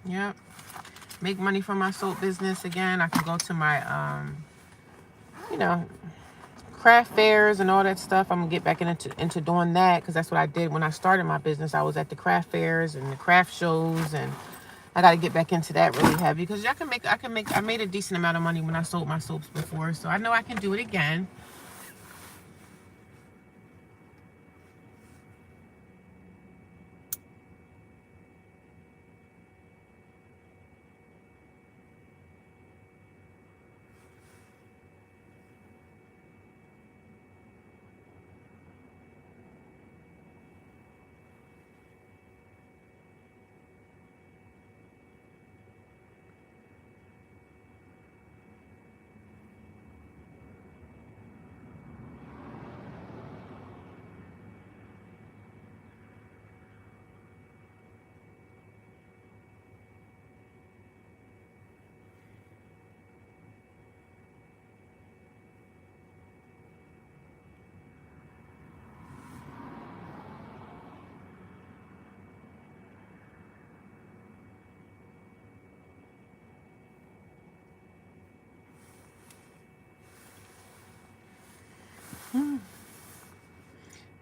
Yep. Make money from my soap business again. I can go to my, craft fairs and all that stuff. I'm going to get back into doing that, because that's what I did when I started my business. I was at the craft fairs and the craft shows, and I got to get back into that really heavy, because I made a decent amount of money when I sold my soaps before. So I know I can do it again.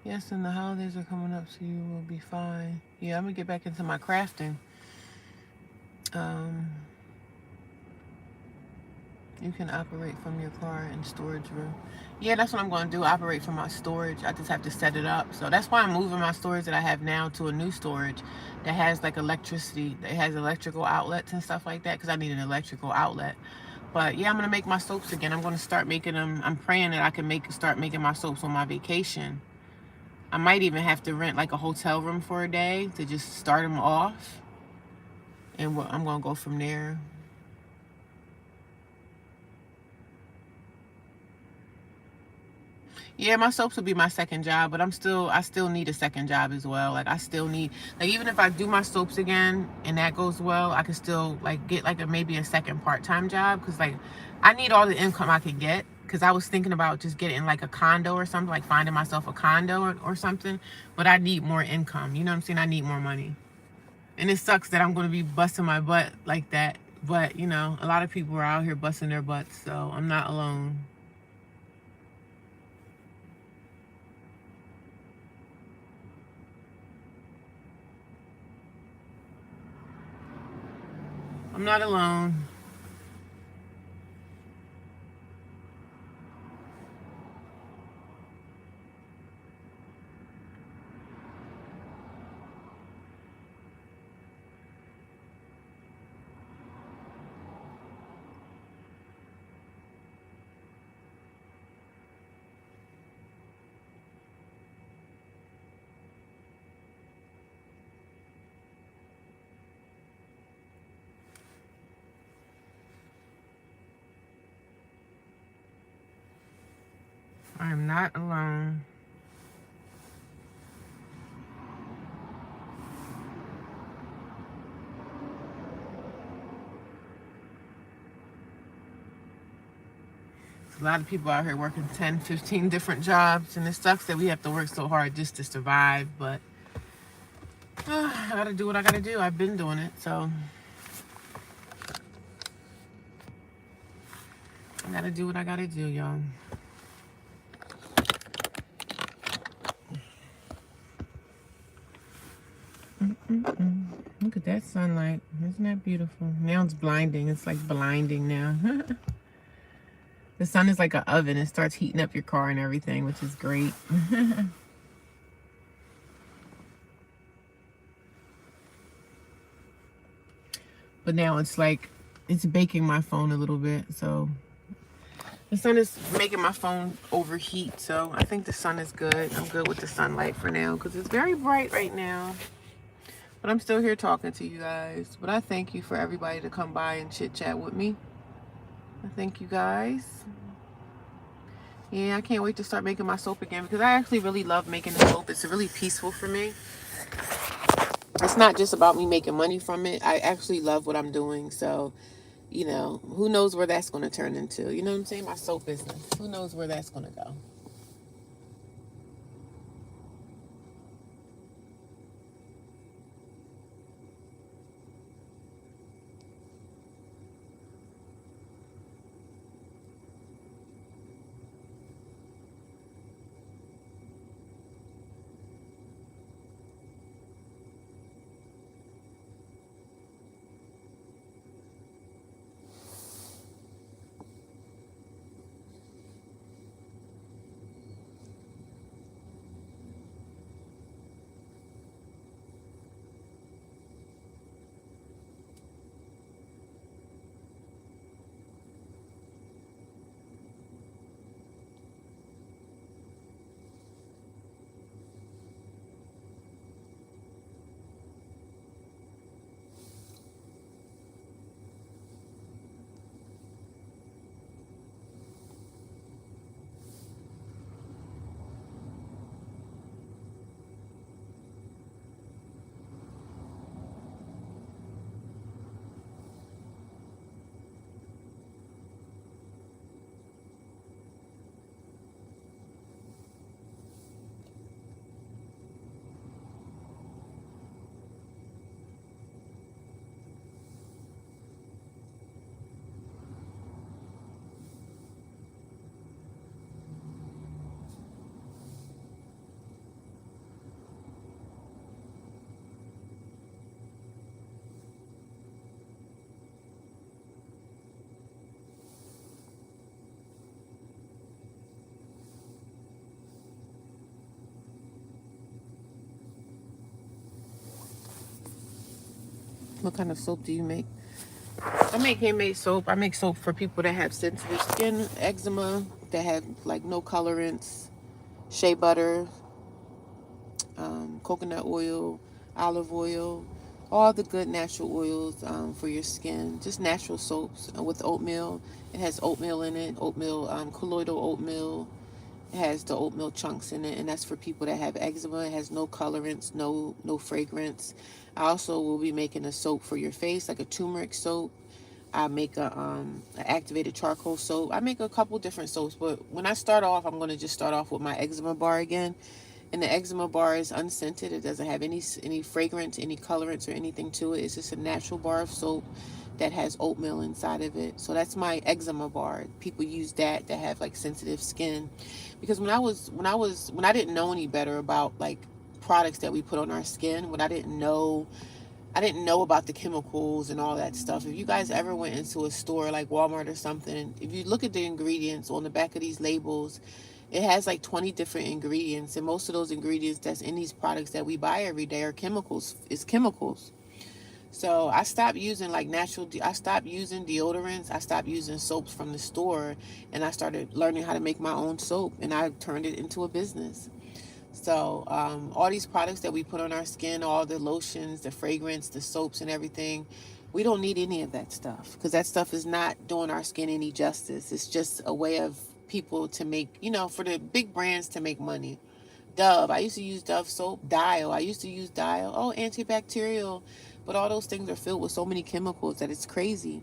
Yes, and the holidays are coming up, so you will be fine. Yeah, I'm going to get back into my crafting. You can operate from your car in storage room. Yeah, that's what I'm going to do. Operate from my storage. I just have to set it up. So that's why I'm moving my storage that I have now to a new storage that has like electricity. That has electrical outlets and stuff like that, because I need an electrical outlet. But yeah, I'm going to make my soaps again. I'm going to start making them. I'm praying that I can start making my soaps on my vacation. I might even have to rent like a hotel room for a day to just start them off. And I'm going to go from there. Yeah, my soaps will be my second job, but I still need a second job as well. Like, I still need, like, even if I do my soaps again and that goes well, I can still like get like maybe a second part-time job, because like I need all the income I can get, because I was thinking about just getting like a condo or something, like finding myself a condo or something, but I need more income. You know what I'm saying? I need more money. And it sucks that I'm going to be busting my butt like that. But, you know, a lot of people are out here busting their butts, so I'm not alone. I'm not alone. I'm not alone. A lot of people out here working 10, 15 different jobs, and it sucks that we have to work so hard just to survive, but I gotta do what I gotta do. I've been doing it, so I gotta do what I gotta do, y'all. Look at that sunlight. Isn't that beautiful? Now it's blinding. It's like blinding now. The sun is like an oven. It starts heating up your car and everything, which is great. But now it's like, it's baking my phone a little bit. So the sun is making my phone overheat. So I think the sun is good. I'm good with the sunlight for now because it's very bright right now. But I'm still here talking to you guys. But I thank you for everybody to come by and chit chat with me. I thank you guys. Yeah, I can't wait to start making my soap again because I actually really love making the soap. It's really peaceful for me. It's not just about me making money from it. I actually love what I'm doing. So, you know, who knows where that's going to turn into? You know what I'm saying? My soap business. Who knows where that's going to go? What kind of soap do you make? I make handmade soap. I make soap for people that have sensitive skin, eczema, that have like no colorants, shea butter, coconut oil, olive oil, all the good natural oils for your skin. Just natural soaps with oatmeal. It has oatmeal in it, oatmeal, colloidal oatmeal. It has the oatmeal chunks in it, and that's for people that have eczema. It has no colorants, no fragrance. I also will be making a soap for your face, like a turmeric soap. I make a activated charcoal soap. I make a couple different soaps, but when I start off, I'm going to just start off with my eczema bar again And the eczema bar is unscented. It doesn't have any fragrance, any colorants, or anything to it. It's just a natural bar of soap that has oatmeal inside of it. So that's my eczema bar. People use that have like sensitive skin, because when I didn't know any better about like products that we put on our skin, when I didn't know about the chemicals and all that stuff. If you guys ever went into a store like Walmart or something, if you look at the ingredients on the back of these labels, it has like 20 different ingredients, and most of those ingredients that's in these products that we buy every day are chemicals. It's chemicals. So I stopped using like I stopped using deodorants. I stopped using soaps from the store, and I started learning how to make my own soap, and I turned it into a business. So all these products that we put on our skin, all the lotions, the fragrance, the soaps and everything, we don't need any of that stuff, because that stuff is not doing our skin any justice. It's just a way of people to make, for the big brands to make money. Dove, I used to use Dove soap. Dial, I used to use Dial. Oh, antibacterial. But all those things are filled with so many chemicals that it's crazy.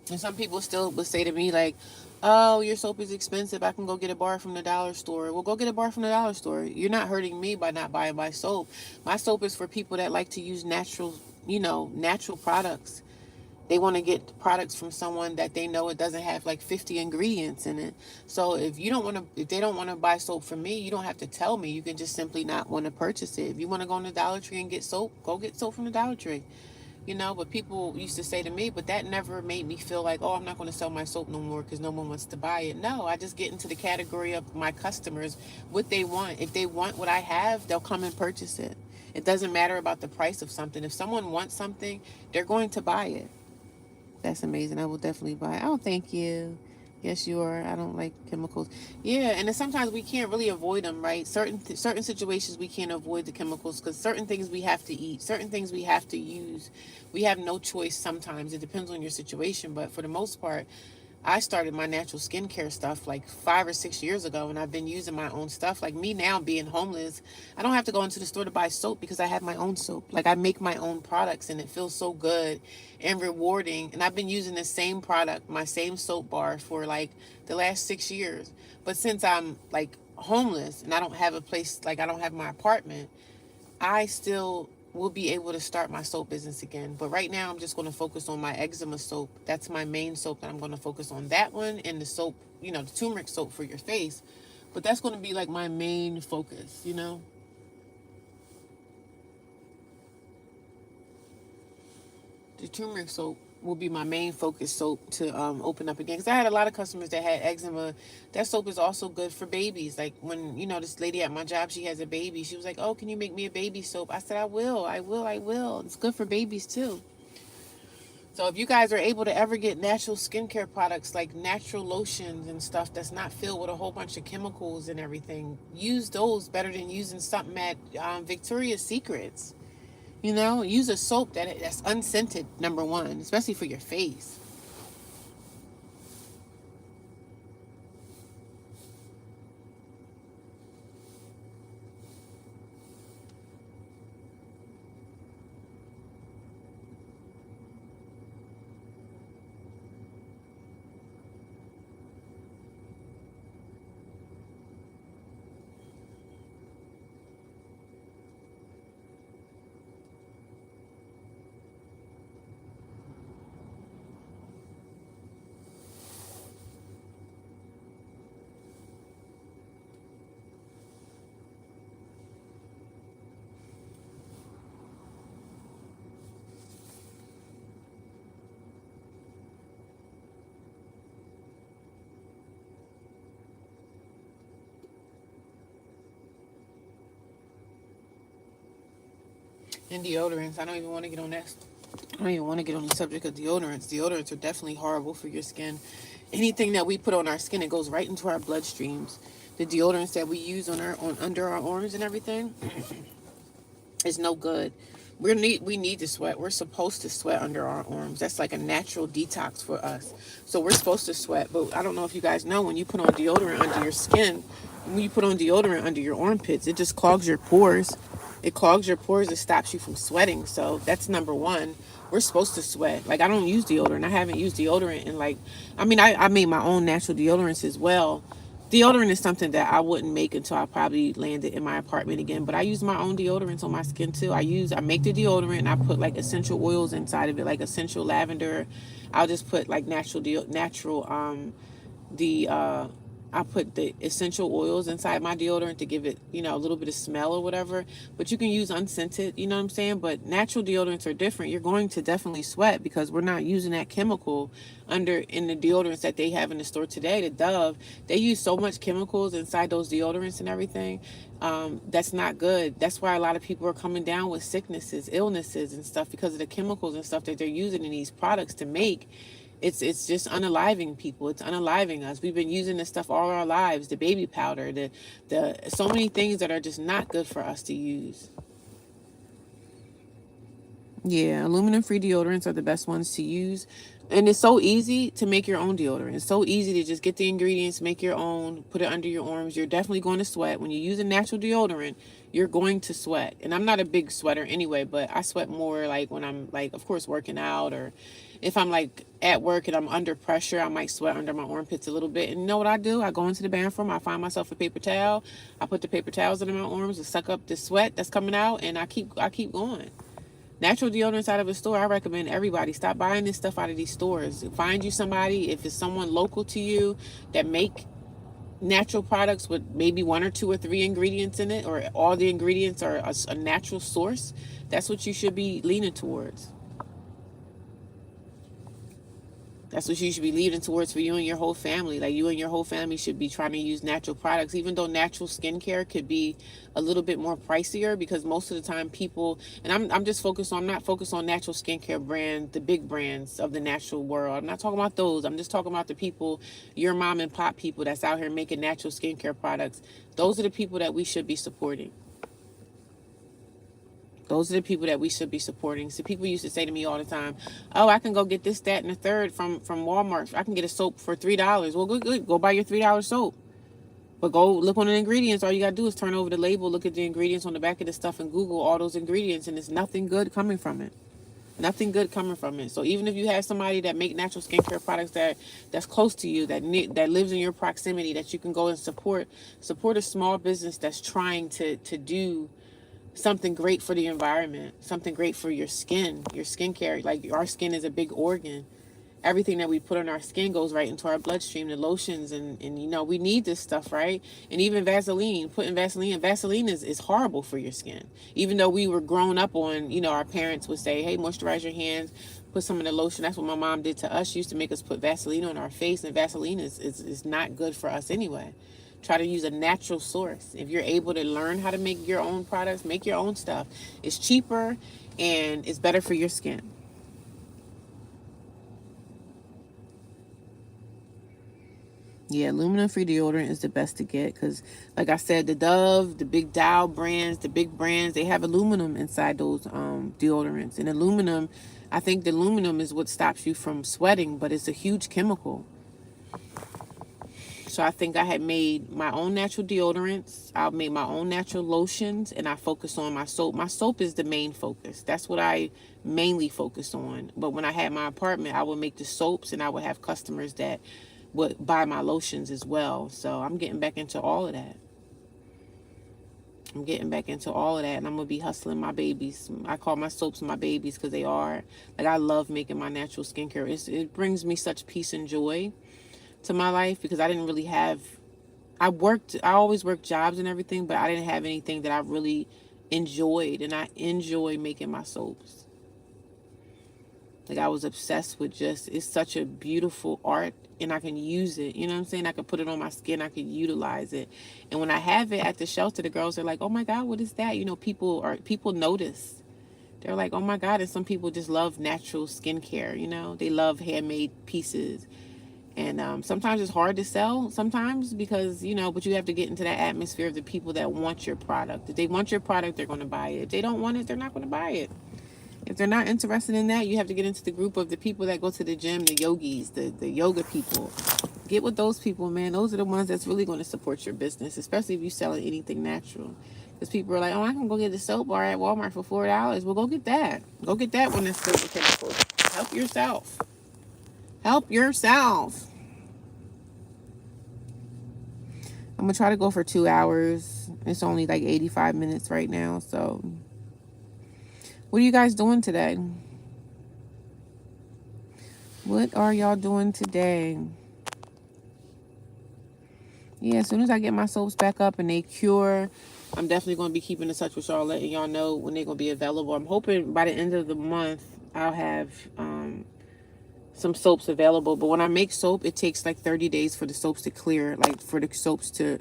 And some people still would say to me, like, oh, your soap is expensive. I can go get a bar from the dollar store. Well, go get a bar from the dollar store. You're not hurting me by not buying my soap. My soap is for people that like to use natural products. They want to get products from someone that they know it doesn't have like 50 ingredients in it. So if they don't want to buy soap from me, you don't have to tell me. You can just simply not want to purchase it. If you want to go in the Dollar Tree and get soap, go get soap from the Dollar Tree. But people used to say to me, but that never made me feel like, oh, I'm not going to sell my soap no more because no one wants to buy it. No, I just get into the category of my customers, what they want. If they want what I have, they'll come and purchase it. It doesn't matter about the price of something. If someone wants something, they're going to buy it. That's amazing. I will definitely buy it. Oh, thank you. Yes, you are. I don't like chemicals. Yeah, and then sometimes we can't really avoid them, right? Certain situations we can't avoid the chemicals, because certain things we have to eat, certain things we have to use. We have no choice sometimes. It depends on your situation, but for the most part, I started my natural skincare stuff like 5 or 6 years ago, and I've been using my own stuff. Like me now being homeless, I don't have to go into the store to buy soap because I have my own soap. Like I make my own products, and it feels so good and rewarding. And I've been using the same product, my same soap bar, for like the last 6 years. But since I'm like homeless and I don't have a place, like I don't have my apartment, I still will be able to start my soap business again. But right now, I'm just going to focus on my eczema soap. That's my main soap that I'm going to focus on. That one, and the soap, the turmeric soap for your face. But that's going to be like my main focus. The turmeric soap will be my main focus soap to open up again. Because I had a lot of customers that had eczema. That soap is also good for babies. Like when, this lady at my job, she has a baby. She was like, oh, can you make me a baby soap? I said, I will. It's good for babies too. So if you guys are able to ever get natural skincare products, like natural lotions and stuff that's not filled with a whole bunch of chemicals and everything, use those better than using something at Victoria's Secrets. Use a soap that's unscented, number one, especially for your face. And deodorants. I don't even want to get on that. I don't even want to get on the subject of deodorants. Deodorants are definitely horrible for your skin. Anything that we put on our skin, it goes right into our bloodstreams. The deodorants that we use on under our arms and everything is no good. We need to sweat. We're supposed to sweat under our arms. That's like a natural detox for us. So we're supposed to sweat. But I don't know if you guys know, when you put on deodorant under your skin, when you put on deodorant under your armpits, it just clogs your pores. It clogs your pores. It stops you from sweating. So that's number one. We're supposed to sweat. Like, I don't use deodorant. I haven't used deodorant in like, I mean, I made my own natural deodorants as well. Deodorant is something that I wouldn't make until I probably landed in my apartment again. But I use my own deodorants on my skin too. I make the deodorant and I put like essential oils inside of it, like essential lavender. I'll just put like the I put the essential oils inside my deodorant to give it, a little bit of smell or whatever. But you can use unscented, you know what I'm saying? But natural deodorants are different. You're going to definitely sweat because we're not using that chemical in the deodorants that they have in the store today. The Dove, they use so much chemicals inside those deodorants and everything. That's not good. That's why a lot of people are coming down with sicknesses, illnesses and stuff because of the chemicals and stuff that they're using in these products to make. It's just unaliving people. It's unaliving us. We've been using this stuff all our lives. The baby powder, the so many things that are just not good for us to use. Yeah, aluminum-free deodorants are the best ones to use. And it's so easy to make your own deodorant. It's so easy to just get the ingredients, make your own, put it under your arms. You're definitely going to sweat. When you use a natural deodorant, you're going to sweat. And I'm not a big sweater anyway, but I sweat more like when I'm like, of course, working out, or if I'm like at work and I'm under pressure, I might sweat under my armpits a little bit. And you know what I do? I go into the bathroom, I find myself a paper towel, I put the paper towels under my arms to suck up the sweat that's coming out, and I keep going. Natural deodorants out of a store, I recommend everybody stop buying this stuff out of these stores. Find you somebody, if it's someone local to you that make natural products with maybe 1 or 2 or 3 ingredients in it, or all the ingredients are a natural source. That's what you should be leaning towards. That's what you should be leading towards for you and your whole family. Like, you and your whole family should be trying to use natural products, even though natural skincare could be a little bit more pricier, because most of the time people, and I'm not focused on natural skincare brand, the big brands of the natural world. I'm not talking about those. I'm just talking about the people, your mom and pop people that's out here making natural skincare products. Those are the people that we should be supporting. Those are the people that we should be supporting. So people used to say to me all the time, oh, I can go get this, that, and the third from Walmart. I can get a soap for $3. Well, good. Go buy your $3 soap. But go look on the ingredients. All you got to do is turn over the label, look at the ingredients on the back of the stuff, and Google all those ingredients, and there's nothing good coming from it. Nothing good coming from it. So even if you have somebody that make natural skincare products that's close to you, that lives in your proximity, that you can go and support a small business that's trying to do something great for the environment, something great for your skin, your skincare. Like, our skin is a big organ. Everything that we put on our skin goes right into our bloodstream, the lotions, and we need this stuff, right? And even Vaseline, Vaseline is horrible for your skin. Even though we were grown up on, our parents would say, hey, moisturize your hands, put some in the lotion. That's what my mom did to us. She used to make us put Vaseline on our face, and Vaseline is not good for us anyway. Try to use a natural source. If you're able to learn how to make your own products, make your own stuff. It's cheaper and it's better for your skin. Yeah, aluminum-free deodorant is the best to get because, like I said, the Dove, the big Dow brands, the big brands, they have aluminum inside those deodorants. And aluminum, I think the aluminum is what stops you from sweating, but it's a huge chemical. So I think I had made my own natural deodorants. I made my own natural lotions, and I focused on my soap. My soap is the main focus. That's what I mainly focus on. But when I had my apartment, I would make the soaps, and I would have customers that would buy my lotions as well. So I'm getting back into all of that. And I'm going to be hustling my babies. I call my soaps my babies because they are. Like, I love making my natural skincare. It brings me such peace and joy to my life, because I didn't really have, I always worked jobs and everything, but I didn't have anything that I really enjoyed, and I enjoy making my soaps. Like, I was obsessed with it's such a beautiful art, and I can use it, you know what I'm saying? I can put it on my skin, I can utilize it. And when I have it at the shelter, the girls are like, oh my God, what is that? People notice. They're like, oh my God, and some people just love natural skincare, they love handmade pieces. And sometimes it's hard to sell sometimes because, but you have to get into that atmosphere of the people that want your product. If they want your product, they're going to buy it. If they don't want it, they're not going to buy it. If they're not interested in that, you have to get into the group of the people that go to the gym, the yogis, the yoga people. Get with those people, man. Those are the ones that's really going to support your business, especially if you're selling anything natural. Because people are like, oh, I can go get the soap bar at Walmart for $4. Well, go get that. Go get that one that's filled with chemicals. Help yourself. Help yourself. I'm going to try to go for 2 hours. It's only like 85 minutes right now. So, what are you guys doing today? What are y'all doing today? Yeah, as soon as I get my soaps back up and they cure, I'm definitely going to be keeping in touch with y'all, letting y'all know when they're going to be available. I'm hoping by the end of the month, I'll have some soaps available. But when I make soap, it takes like 30 days for the soaps to clear, like for the soaps to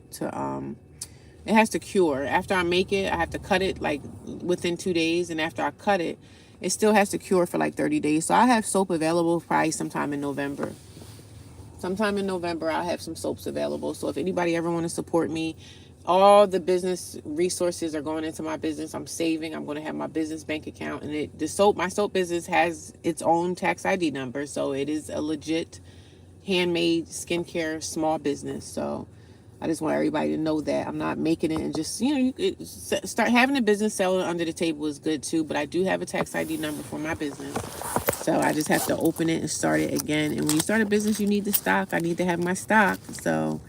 it has to cure. After I make it, I have to cut it like within 2 days. And after I cut it, it still has to cure for like 30 days. So I have soap available probably sometime in November. Sometime in November, I'll have some soaps available. So if anybody ever want to support me, all the business resources are going into my business. I'm saving. I'm going to have my business bank account. And my soap business has its own tax ID number. So it is a legit handmade skincare small business. So I just want everybody to know that I'm not making it and just, you start having a business selling under the table is good too. But I do have a tax ID number for my business. So I just have to open it and start it again. And when you start a business, you need the stock. I need to have my stock. So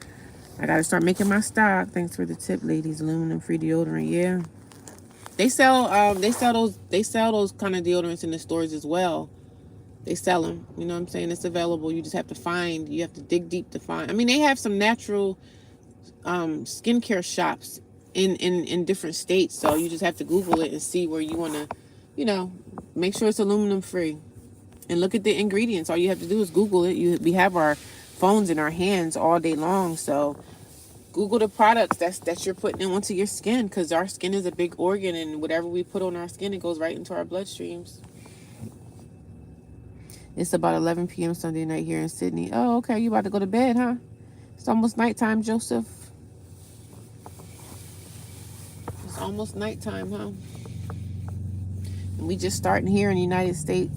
I got to start making my stock. Thanks for the tip, ladies. Aluminum free deodorant. Yeah. They sell those kind of deodorants in the stores as well. They sell them. You know what I'm saying? It's available. You just have to dig deep to find. I mean, they have some natural skincare shops in different states. So you just have to Google it and see where you want to, make sure it's aluminum free. And look at the ingredients. All you have to do is Google it. We have our phones in our hands all day long. So Google the products that you're putting onto your skin, because our skin is a big organ, and whatever we put on our skin, it goes right into our bloodstreams. It's about 11 p.m. Sunday night here in Sydney. Oh, okay. You about to go to bed, huh? It's almost nighttime, Joseph. It's almost nighttime, huh? And we just starting here in the United States.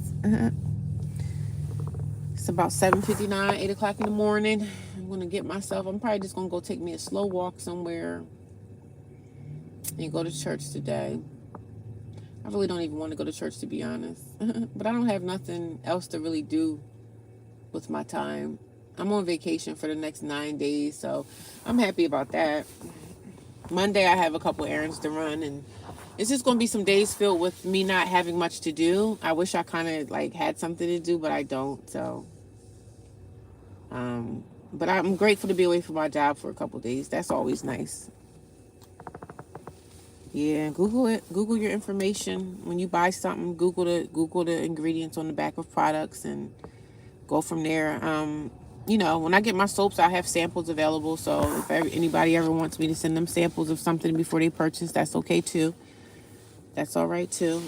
It's about 7:59, 8 o'clock in the morning. I'm probably just going to go take me a slow walk somewhere and go to church today. I really don't even want to go to church, to be honest. But I don't have nothing else to really do with my time. I'm on vacation for the next 9 days, so I'm happy about that. Monday, I have a couple errands to run, and it's just going to be some days filled with me not having much to do. I wish I kind of had something to do, but I don't. So, but I'm grateful to be away from my job for a couple days. That's always nice. Yeah, Google it. Google your information. When you buy something, Google the ingredients on the back of products and go from there. When I get my soaps, I have samples available. So if anybody ever wants me to send them samples of something before they purchase, that's okay too. That's all right too.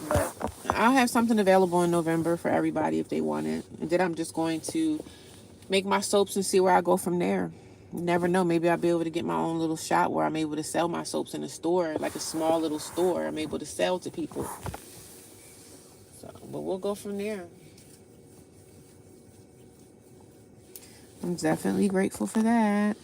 But I'll have something available in November for everybody if they want it. And then I'm just going to make my soaps and see where I go from there. You never know. Maybe I'll be able to get my own little shop where I'm able to sell my soaps in a store, like a small little store. I'm able to sell to people. So, but we'll go from there. I'm definitely grateful for that.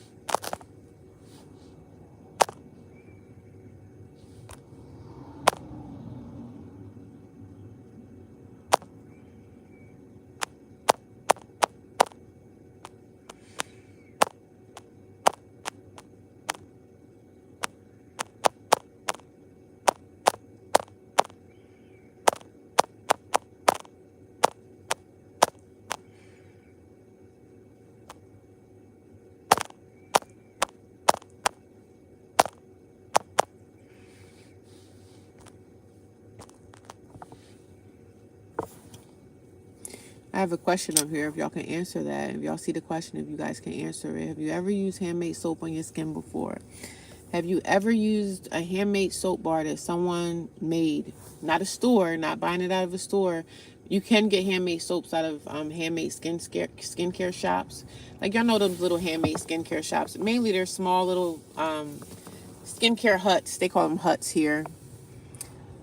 I have a question up here if y'all can answer that. If y'all see the question, if you guys can answer it. Have you ever used handmade soap on your skin before? Have you ever used a handmade soap bar that someone made? Not a store, not buying it out of a store. You can get handmade soaps out of handmade skincare shops. Like, y'all know those little handmade skincare shops. Mainly they're small little skincare huts. They call them huts here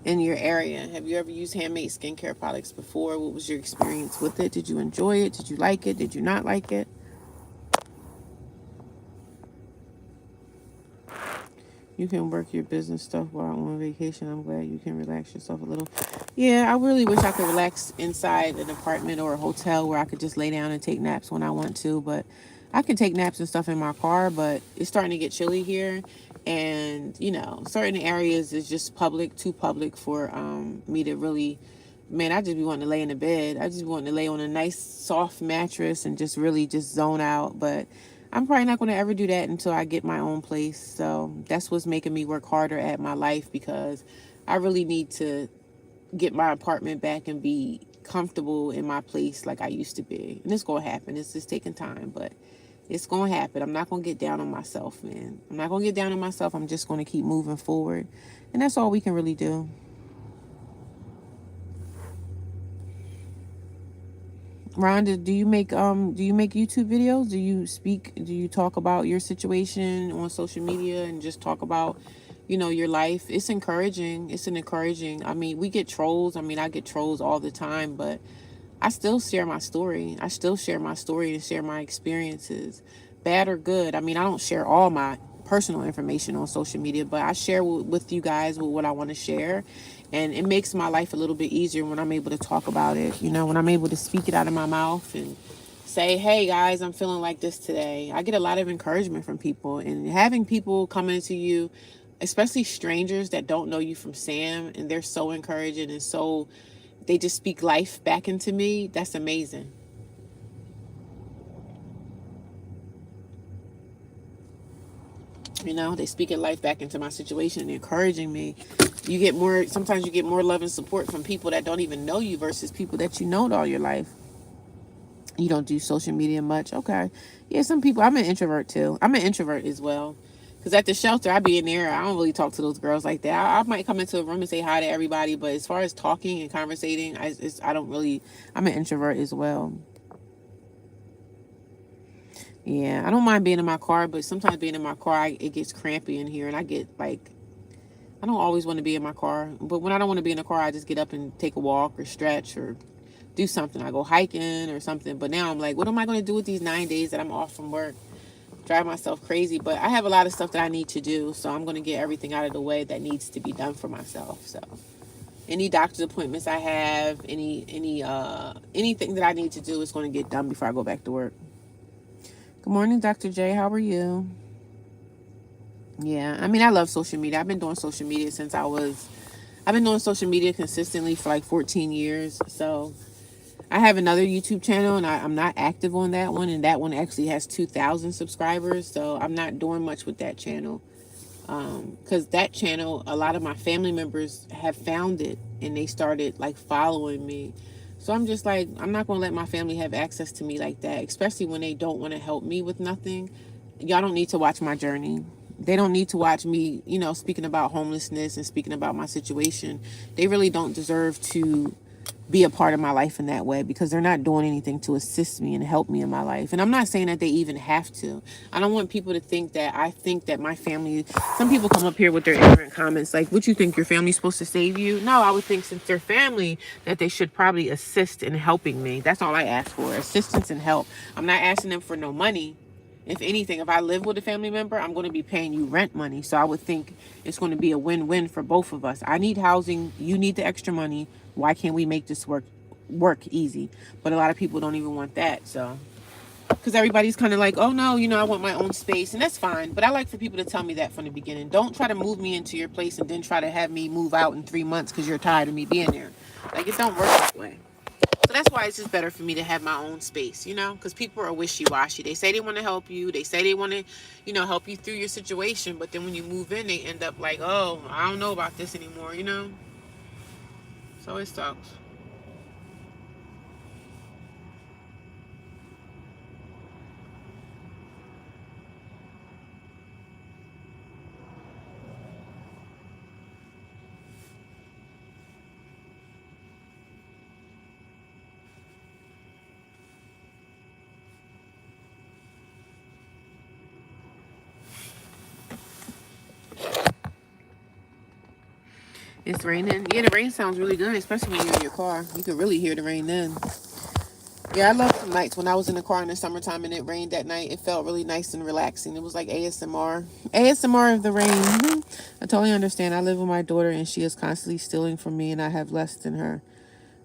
in your area. Have you ever used handmade skincare products before? What was your experience with it? Did you enjoy it? Did you like it? Did you not like it? You can work your business stuff while on vacation. I'm glad you can relax yourself a little. Yeah, I really wish I could relax inside an apartment or a hotel where I could just lay down and take naps when I want to. But I can take naps and stuff in my car, but it's starting to get chilly here. And, you know, certain areas is just public, too public for me to really, man, I just be wanting to lay in the bed. I just be wanting to lay on a nice soft mattress and just really just zone out. But I'm probably not going to ever do that until I get my own place. So that's what's making me work harder at my life, because I really need to get my apartment back and be comfortable in my place like I used to be. And it's going to happen. It's just taking time, but it's going to happen. I'm not going to get down on myself, man. I'm not going to get down on myself. I'm just going to keep moving forward. And that's all we can really do. Rhonda, do you make YouTube videos? Do you talk about your situation on social media and just talk about, you know, your life? It's encouraging. It's an encouraging. I mean, we get trolls. I mean, I get trolls all the time, but I still share my story. I still share my story and share my experiences, bad or good. I mean, I don't share all my personal information on social media, but I share with you guys with what I want to share. And it makes my life a little bit easier when I'm able to talk about it, you know, when I'm able to speak it out of my mouth and say, hey guys, I'm feeling like this today. I get a lot of encouragement from people, and having people come into you, especially strangers that don't know you from Sam, and they're so encouraging and so, they just speak life back into me. That's amazing. You know, they speak life back into my situation, encouraging me. You get more, sometimes you get more love and support from people that don't even know you versus people that you know all your life. You don't do social media much. Okay. Yeah, some people, I'm an introvert too. I'm an introvert as well. Because at the shelter, I be in there. I don't really talk to those girls like that. I might come into a room and say hi to everybody. But as far as talking and conversating, I don't really, I'm an introvert as well. Yeah, I don't mind being in my car, but sometimes being in my car, it gets crampy in here, and I get like, I don't always want to be in my car, but when I don't want to be in the car, I just get up and take a walk or stretch or do something. I go hiking or something. But now I'm like, what am I going to do with these 9 days that I'm off from work? Drive myself crazy. But I have a lot of stuff that I need to do, so I'm going to get everything out of the way that needs to be done for myself. So any doctor's appointments I have, anything that I need to do is going to get done before I go back to work. Good morning, Dr. J. How are you? Yeah, I mean, I love social media. I've been doing social media I've been doing social media consistently for like 14 years. So I have another YouTube channel, and I'm not active on that one. And that one actually has 2,000 subscribers. So I'm not doing much with that channel. Because that channel, a lot of my family members have found it, and they started like following me. So I'm just like, I'm not going to let my family have access to me like that, especially when they don't want to help me with nothing. Y'all don't need to watch my journey. They don't need to watch me, you know, speaking about homelessness and speaking about my situation. They really don't deserve to be a part of my life in that way, because they're not doing anything to assist me and help me in my life. And I'm not saying that they even have to. I don't want people to think that I think that my family, some people come up here with their ignorant comments like, what you think, your family's supposed to save you? No, I would think since they're family that they should probably assist in helping me. That's all I ask for, assistance and help. I'm not asking them for no money. If anything, if I live with a family member, I'm going to be paying you rent money. So I would think it's going to be a win-win for both of us. I need housing. You need the extra money. Why can't we make this work easy? But a lot of people don't even want that. So, because everybody's kind of like, oh no, you know, I want my own space. And that's fine. But I like for people to tell me that from the beginning. Don't try to move me into your place and then try to have me move out in 3 months because you're tired of me being there. Like, it don't work that way. So that's why it's just better for me to have my own space, you know, because people are wishy-washy. They say they want to help you. They say they want to, you know, help you through your situation. But then when you move in, they end up like, oh, I don't know about this anymore, you know. So it sucks. It's raining. Yeah, the rain sounds really good, especially when you're in your car. You can really hear the rain then. Yeah, I love some nights when I was in the car in the summertime and it rained that night. It felt really nice and relaxing. It was like ASMR. ASMR of the rain. I totally understand. I live with my daughter and she is constantly stealing from me and I have less than her.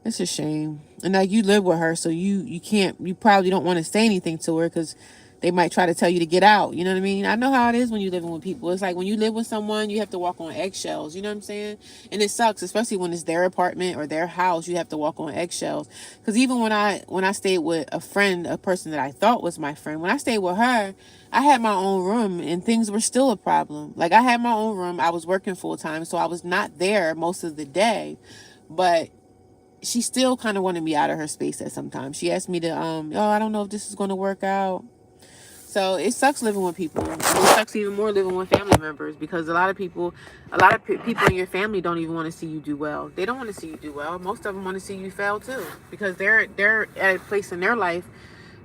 It's a shame. And like you live with her, so you can't, you probably don't want to say anything to her because they might try to tell you to get out. You know what I mean? I know how it is when you're living with people. It's like when you live with someone, you have to walk on eggshells. You know what I'm saying? And it sucks, especially when it's their apartment or their house. You have to walk on eggshells. Because even when I stayed with a friend, a person that I thought was my friend, when I stayed with her, I had my own room and things were still a problem. Like I had my own room. I was working full time, so I was not there most of the day. But she still kind of wanted me out of her space at some time. She asked me to, oh, I don't know if this is going to work out. So it sucks living with people. And it sucks even more living with family members because a lot of people in your family don't even want to see you do well. They don't want to see you do well. Most of them want to see you fail too because they're at a place in their life.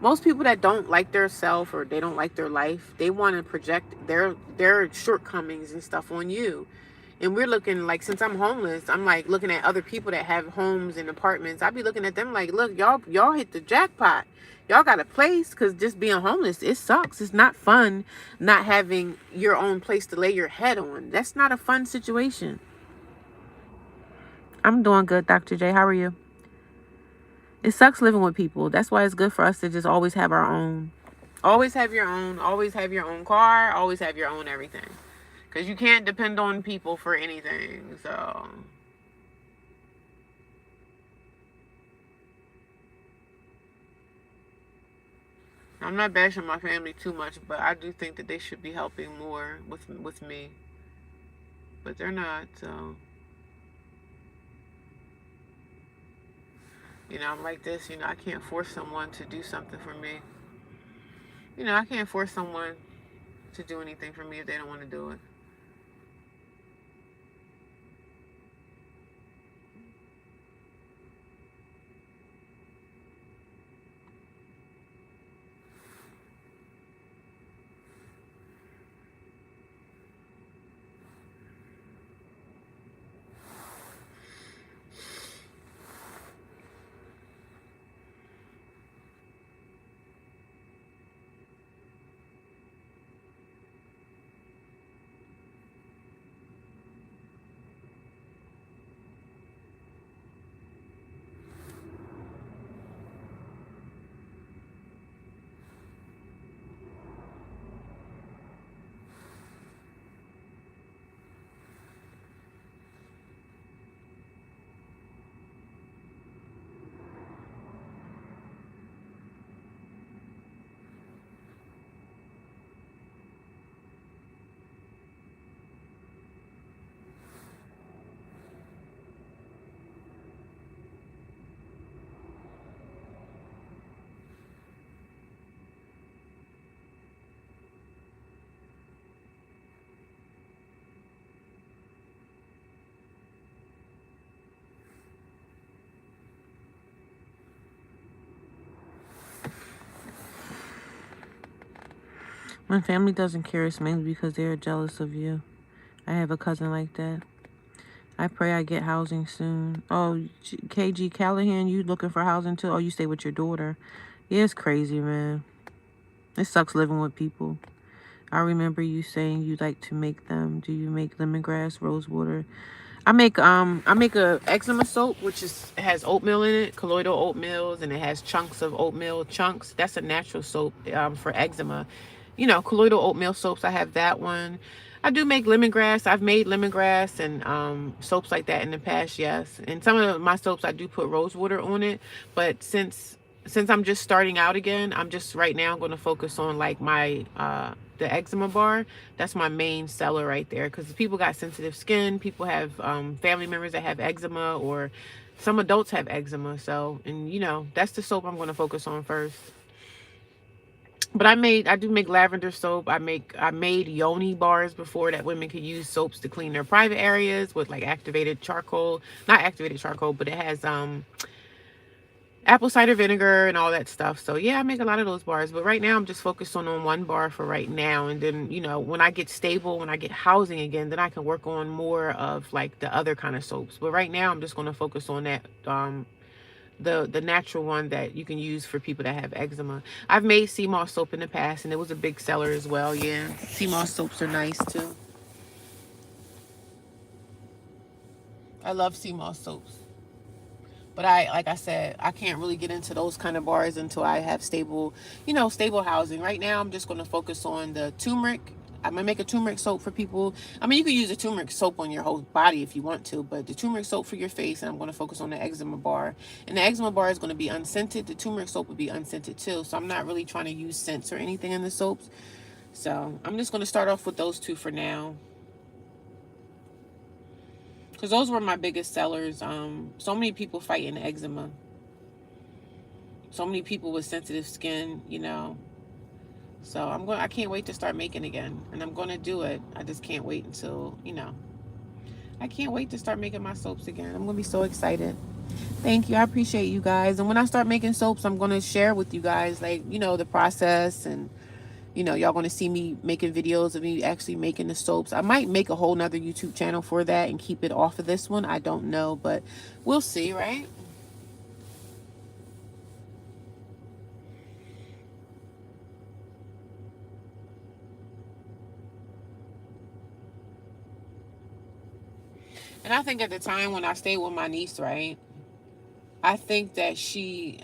Most people that don't like their self or they don't like their life, they want to project their shortcomings and stuff on you. And we're looking like, since I'm homeless, I'm like looking at other people that have homes and apartments. I be looking at them like, look, y'all hit the jackpot. Y'all got a place, because just being homeless, it sucks. It's not fun not having your own place to lay your head on. That's not a fun situation. I'm doing good, Dr. J. How are you? It sucks living with people. That's why it's good for us to just always have our own. Always have your own. Always have your own car. Always have your own everything. Because you can't depend on people for anything. So I'm not bashing my family too much, but I do think that they should be helping more with me. But they're not. So I'm like this. I can't force someone to do something for me. I can't force someone to do anything for me if they don't want to do it. When family doesn't care, it's mainly because they're jealous of you. I have a cousin like that. I pray I get housing soon. Oh, KG Callahan, you looking for housing too? Oh, you stay with your daughter. Yeah, it's crazy, man. It sucks living with people. I remember you saying you like to make them. Do you make lemongrass, rose water? I make a eczema soap, which has oatmeal in it, colloidal oatmeals, and it has chunks of oatmeal chunks. That's a natural soap for eczema. Colloidal oatmeal soaps. I have that one. I do make lemongrass. I've made lemongrass and soaps like that in the past, yes. And some of my soaps I do put rose water on it, but since I'm just starting out again, I'm just right now going to focus on like my the eczema bar. That's my main seller right there, because people got sensitive skin. People have family members that have eczema, or some adults have eczema. So, and that's the soap I'm going to focus on first. But I do make lavender soap. I made yoni bars before that women could use soaps to clean their private areas with like activated charcoal. Not activated charcoal, but it has apple cider vinegar and all that stuff. So yeah, I make a lot of those bars. But right now I'm just focused on one bar for right now. And then, when I get stable, when I get housing again, then I can work on more of like the other kind of soaps. But right now I'm just going to focus on that the natural one that you can use for people that have eczema. I've made sea moss soap in the past, and it was a big seller as well. Yeah, sea moss soaps are nice too. I love sea moss soaps. But like I said, I can't really get into those kind of bars until I have stable, stable housing. Right now, I'm just going to focus on the turmeric. I'm going to make a turmeric soap for people. I mean, you can use a turmeric soap on your whole body if you want to, but the turmeric soap for your face, and I'm going to focus on the eczema bar. And the eczema bar is going to be unscented. The turmeric soap would be unscented too. So I'm not really trying to use scents or anything in the soaps. So I'm just going to start off with those two for now, because those were my biggest sellers. So many people fighting eczema. So many people with sensitive skin. So I can't wait to start making again, and I'm going to do it. I just can't wait until, I can't wait to start making my soaps again. I'm going to be so excited. Thank you. I appreciate you guys. And when I start making soaps, I'm going to share with you guys, like, the process, and y'all going to see me making videos of me actually making the soaps. I might make a whole nother YouTube channel for that and keep it off of this one. I don't know, but we'll see, right? And I think at the time when I stayed with my niece, right, I think that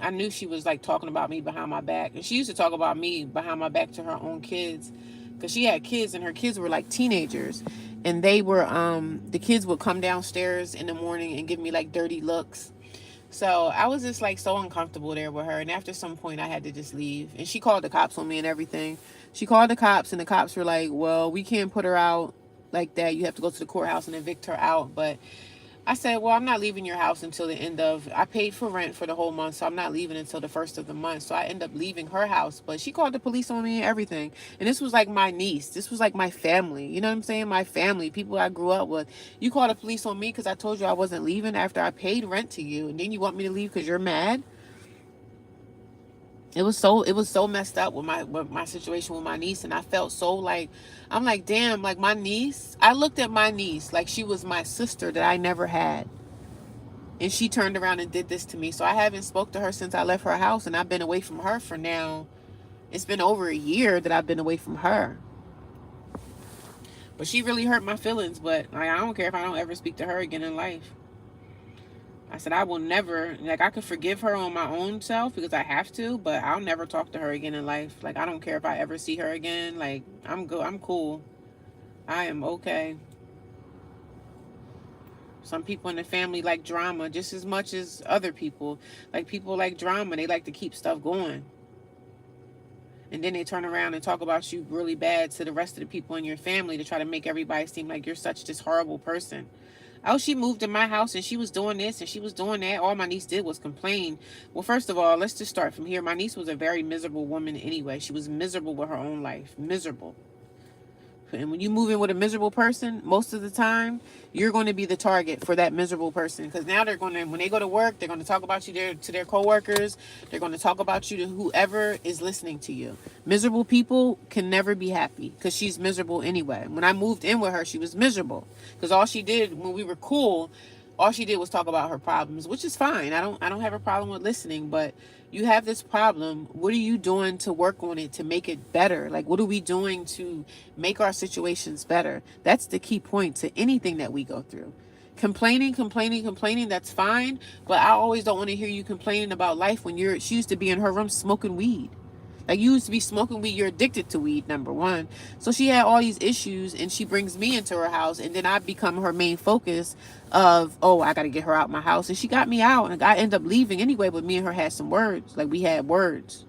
I knew she was like talking about me behind my back. And she used to talk about me behind my back to her own kids, because she had kids, and her kids were like teenagers. And they were, the kids would come downstairs in the morning and give me like dirty looks. So I was just like so uncomfortable there with her. And after some point, I had to just leave. And she called the cops on me and everything. She called the cops, and the cops were like, well, we can't put her out like that. You have to go to the courthouse and evict her out. But I said, well, I'm not leaving your house until the end of, I paid for rent for the whole month, so I'm not leaving until the first of the month. So I end up leaving her house. But she called the police on me and everything. And this was like my niece. This was like my family. You know what I'm saying? My family, people I grew up with. You called the police on me because I told you I wasn't leaving after I paid rent to you. And then you want me to leave because you're mad? It was so messed up with my situation with my niece. And I felt so like, I'm like, damn, like my niece, I looked at my niece like she was my sister that I never had, and she turned around and did this to me. So I haven't spoke to her since I left her house, and I've been away from her for now, it's been over a year that I've been away from her. But she really hurt my feelings. But like, I don't care if I don't ever speak to her again in life. I said I will never, like, I could forgive her on my own self because I have to, but I'll never talk to her again in life. Like, I don't care if I ever see her again. Like, I'm good. I'm cool. I am okay. Some people in the family like drama just as much as other people. Like, people like drama. They like to keep stuff going. And then they turn around and talk about you really bad to the rest of the people in your family to try to make everybody seem like you're such this horrible person. Oh, she moved in my house and she was doing this and she was doing that. All my niece did was complain. Well, first of all, let's just start from here. My niece was a very miserable woman anyway. She was miserable with her own life. Miserable. And when you move in with a miserable person, most of the time, you're going to be the target for that miserable person. Because now they're going to, when they go to work, they're going to talk about you to their coworkers. They're going to talk about you to whoever is listening to you. Miserable people can never be happy because she's miserable anyway. When I moved in with her, she was miserable. Because all she did when we were cool, all she did was talk about her problems, which is fine. I don't have a problem with listening, but you have this problem. What are you doing to work on it to make it better? Like, what are we doing to make our situations better? That's the key point to anything that we go through. Complaining, that's fine, but I always don't want to hear you complaining about life when she used to be in her room smoking weed. Like, you used to be smoking weed, you're addicted to weed, number one. So she had all these issues, and she brings me into her house, and then I become her main focus of, oh, I got to get her out my house. And she got me out, and I ended up leaving anyway, but me and her had some words. Like, we had words.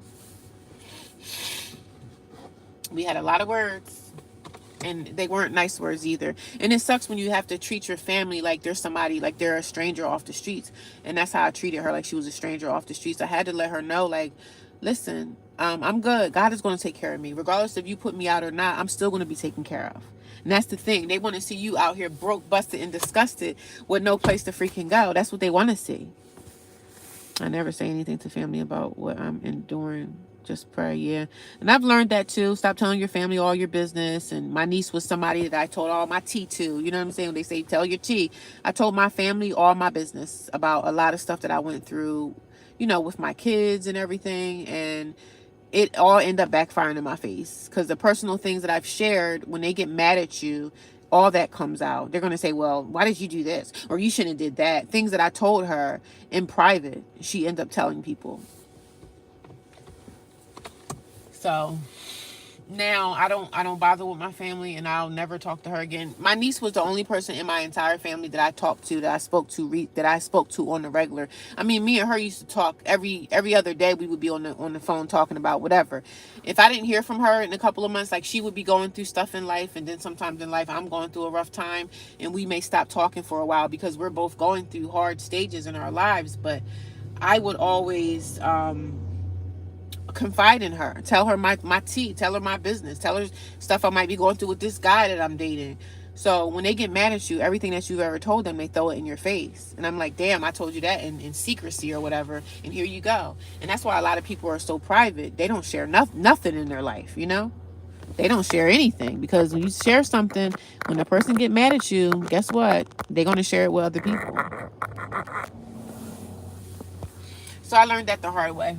We had a lot of words, and they weren't nice words either. And it sucks when you have to treat your family like they're somebody, like they're a stranger off the streets. And that's how I treated her, like she was a stranger off the streets. I had to let her know, like, listen, I'm good. God is going to take care of me. Regardless if you put me out or not, I'm still going to be taken care of. And that's the thing. They want to see you out here broke, busted, and disgusted with no place to freaking go. That's what they want to see. I never say anything to family about what I'm enduring. Just pray, yeah. And I've learned that too. Stop telling your family all your business. And my niece was somebody that I told all my tea to. You know what I'm saying? When they say tell your tea, I told my family all my business about a lot of stuff that I went through with my kids and everything. And it all end up backfiring in my face, because the personal things that I've shared, when they get mad at you, all that comes out. They're going to say, well, why did you do this? Or you shouldn't have did that. Things that I told her in private, she ended up telling people. So now I don't bother with my family, and I'll never talk to her again. My niece was the only person in my entire family that I talked to, that I spoke to on the regular. I mean, me and her used to talk every other day. We would be on the phone talking about whatever. If I didn't hear from her in a couple of months, like, she would be going through stuff in life, and then sometimes in life I'm going through a rough time, and we may stop talking for a while because we're both going through hard stages in our lives. But I would always confide in her, tell her my tea, tell her my business, tell her stuff I might be going through with this guy that I'm dating. So when they get mad at you, everything that you've ever told them, they throw it in your face. And I'm like, damn, I told you that in secrecy or whatever, and here you go. And that's why a lot of people are so private. They don't share nothing in their life, they don't share anything, because when you share something, when a person get mad at you, guess what, they're going to share it with other people. So I learned that the hard way.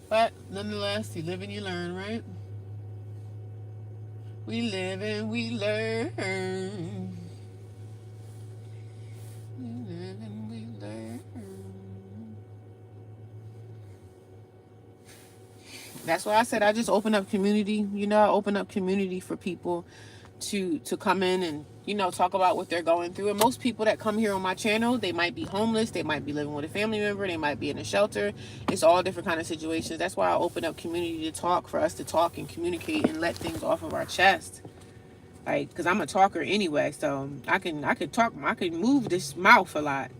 But nonetheless, you live and you learn, right? We live and we learn. We live and we learn. That's why I said I just open up community. I open up community for people to come in and talk about what they're going through. And most people that come here on my channel, they might be homeless, they might be living with a family member, they might be in a shelter. It's all different kind of situations. That's why I open up community to talk, for us to talk and communicate and let things off of our chest. Like, because I'm a talker anyway, so I can talk, I can move this mouth a lot.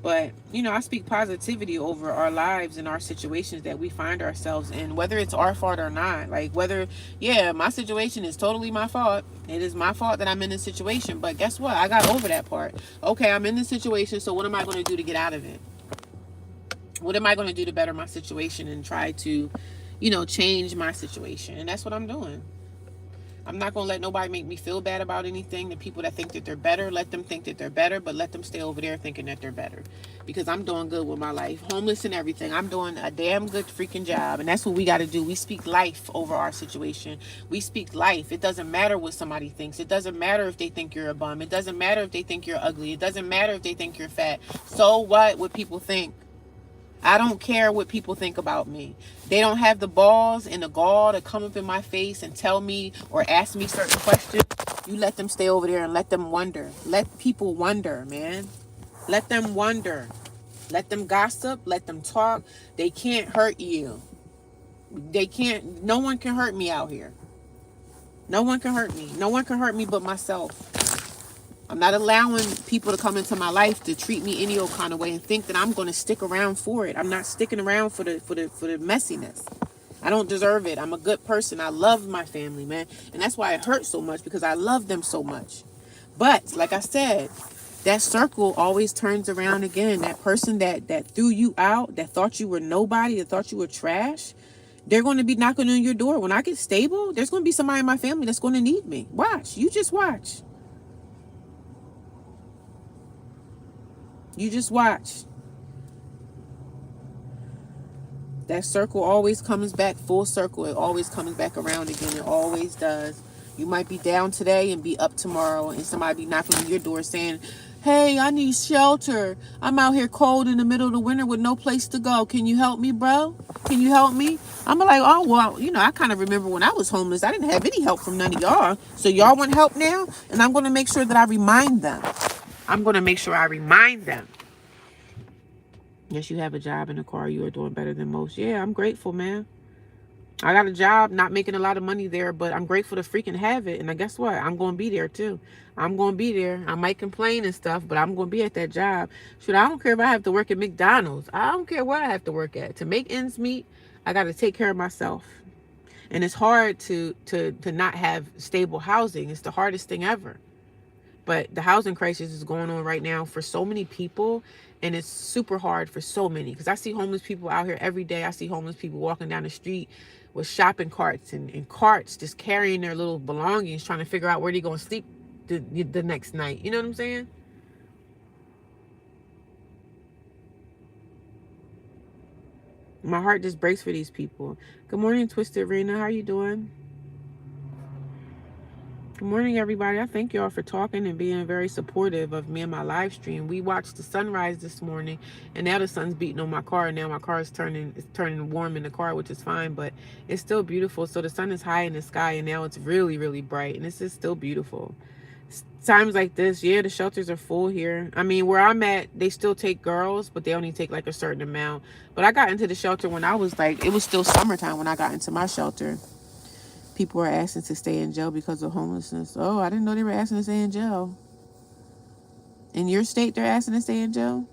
But, I speak positivity over our lives and our situations that we find ourselves in, whether it's our fault or not. Like, whether, my situation is totally my fault. It is my fault that I'm in this situation. But guess what? I got over that part. Okay, I'm in this situation, so what am I going to do to get out of it? What am I going to do to better my situation and try to, change my situation? And that's what I'm doing. I'm not going to let nobody make me feel bad about anything. The people that think that they're better, let them think that they're better, but let them stay over there thinking that they're better. Because I'm doing good with my life. Homeless and everything. I'm doing a damn good freaking job. And that's what we got to do. We speak life over our situation. We speak life. It doesn't matter what somebody thinks. It doesn't matter if they think you're a bum. It doesn't matter if they think you're ugly. It doesn't matter if they think you're fat. So what people think? I don't care what people think about me. They don't have the balls and the gall to come up in my face and tell me or ask me certain questions. You let them stay over there and let them wonder. Let people wonder, man. Let them wonder. Let them gossip. Let them talk. They can't hurt you. They can't. No one can hurt me out here. No one can hurt me. No one can hurt me but myself. I'm not allowing people to come into my life to treat me any old kind of way and think that I'm going to stick around for it. I'm not sticking around for the messiness. I don't deserve it. I'm a good person. I love my family, man. And that's why it hurts so much, because I love them so much. But like I said, that circle always turns around again. That person that threw you out, that thought you were nobody, that thought you were trash, they're going to be knocking on your door. When I get stable, there's going to be somebody in my family that's going to need me. Watch. You just watch. You just watch. That circle always comes back full circle. It always comes back around again. It always does. You might be down today and be up tomorrow, and somebody be knocking on your door saying, hey, I need shelter. I'm out here cold in the middle of the winter with no place to go. Can you help me, bro? Can you help me? I'm like, oh, well, I kind of remember when I was homeless, I didn't have any help from none of y'all. So y'all want help now? And I'm going to make sure that I remind them. I'm going to make sure I remind them. Yes, you have a job and a car. You are doing better than most. Yeah, I'm grateful, man. I got a job, not making a lot of money there, but I'm grateful to freaking have it. And guess what? I'm going to be there too. I'm going to be there. I might complain and stuff, but I'm going to be at that job. Shoot, I don't care if I have to work at McDonald's. I don't care where I have to work at. To make ends meet, I got to take care of myself. And it's hard to not have stable housing. It's the hardest thing ever. But the housing crisis is going on right now for so many people, and it's super hard for so many. Because I see homeless people out here every day. I see homeless people walking down the street with shopping carts and carts, just carrying their little belongings, trying to figure out where they're going to sleep the next night. You know what I'm saying? My heart just breaks for these people. Good morning, Twisted Rena. How you doing? Good morning, everybody. I thank y'all for talking and being very supportive of me and my live stream. We watched the sunrise this morning, and now the sun's beating on my car. Now my car is turning warm in the car, which is fine, but it's still beautiful. So the sun is high in the sky, and now it's really, really bright, and this is still beautiful. Times like this, yeah, the shelters are full here. I mean, where I'm at, they still take girls, but they only take like a certain amount. But I got into the shelter when I was like, it was still summertime when I got into my shelter. People were asking to stay in jail because of homelessness. Oh, I didn't know they were asking to stay in jail. In your state, they're asking to stay in jail?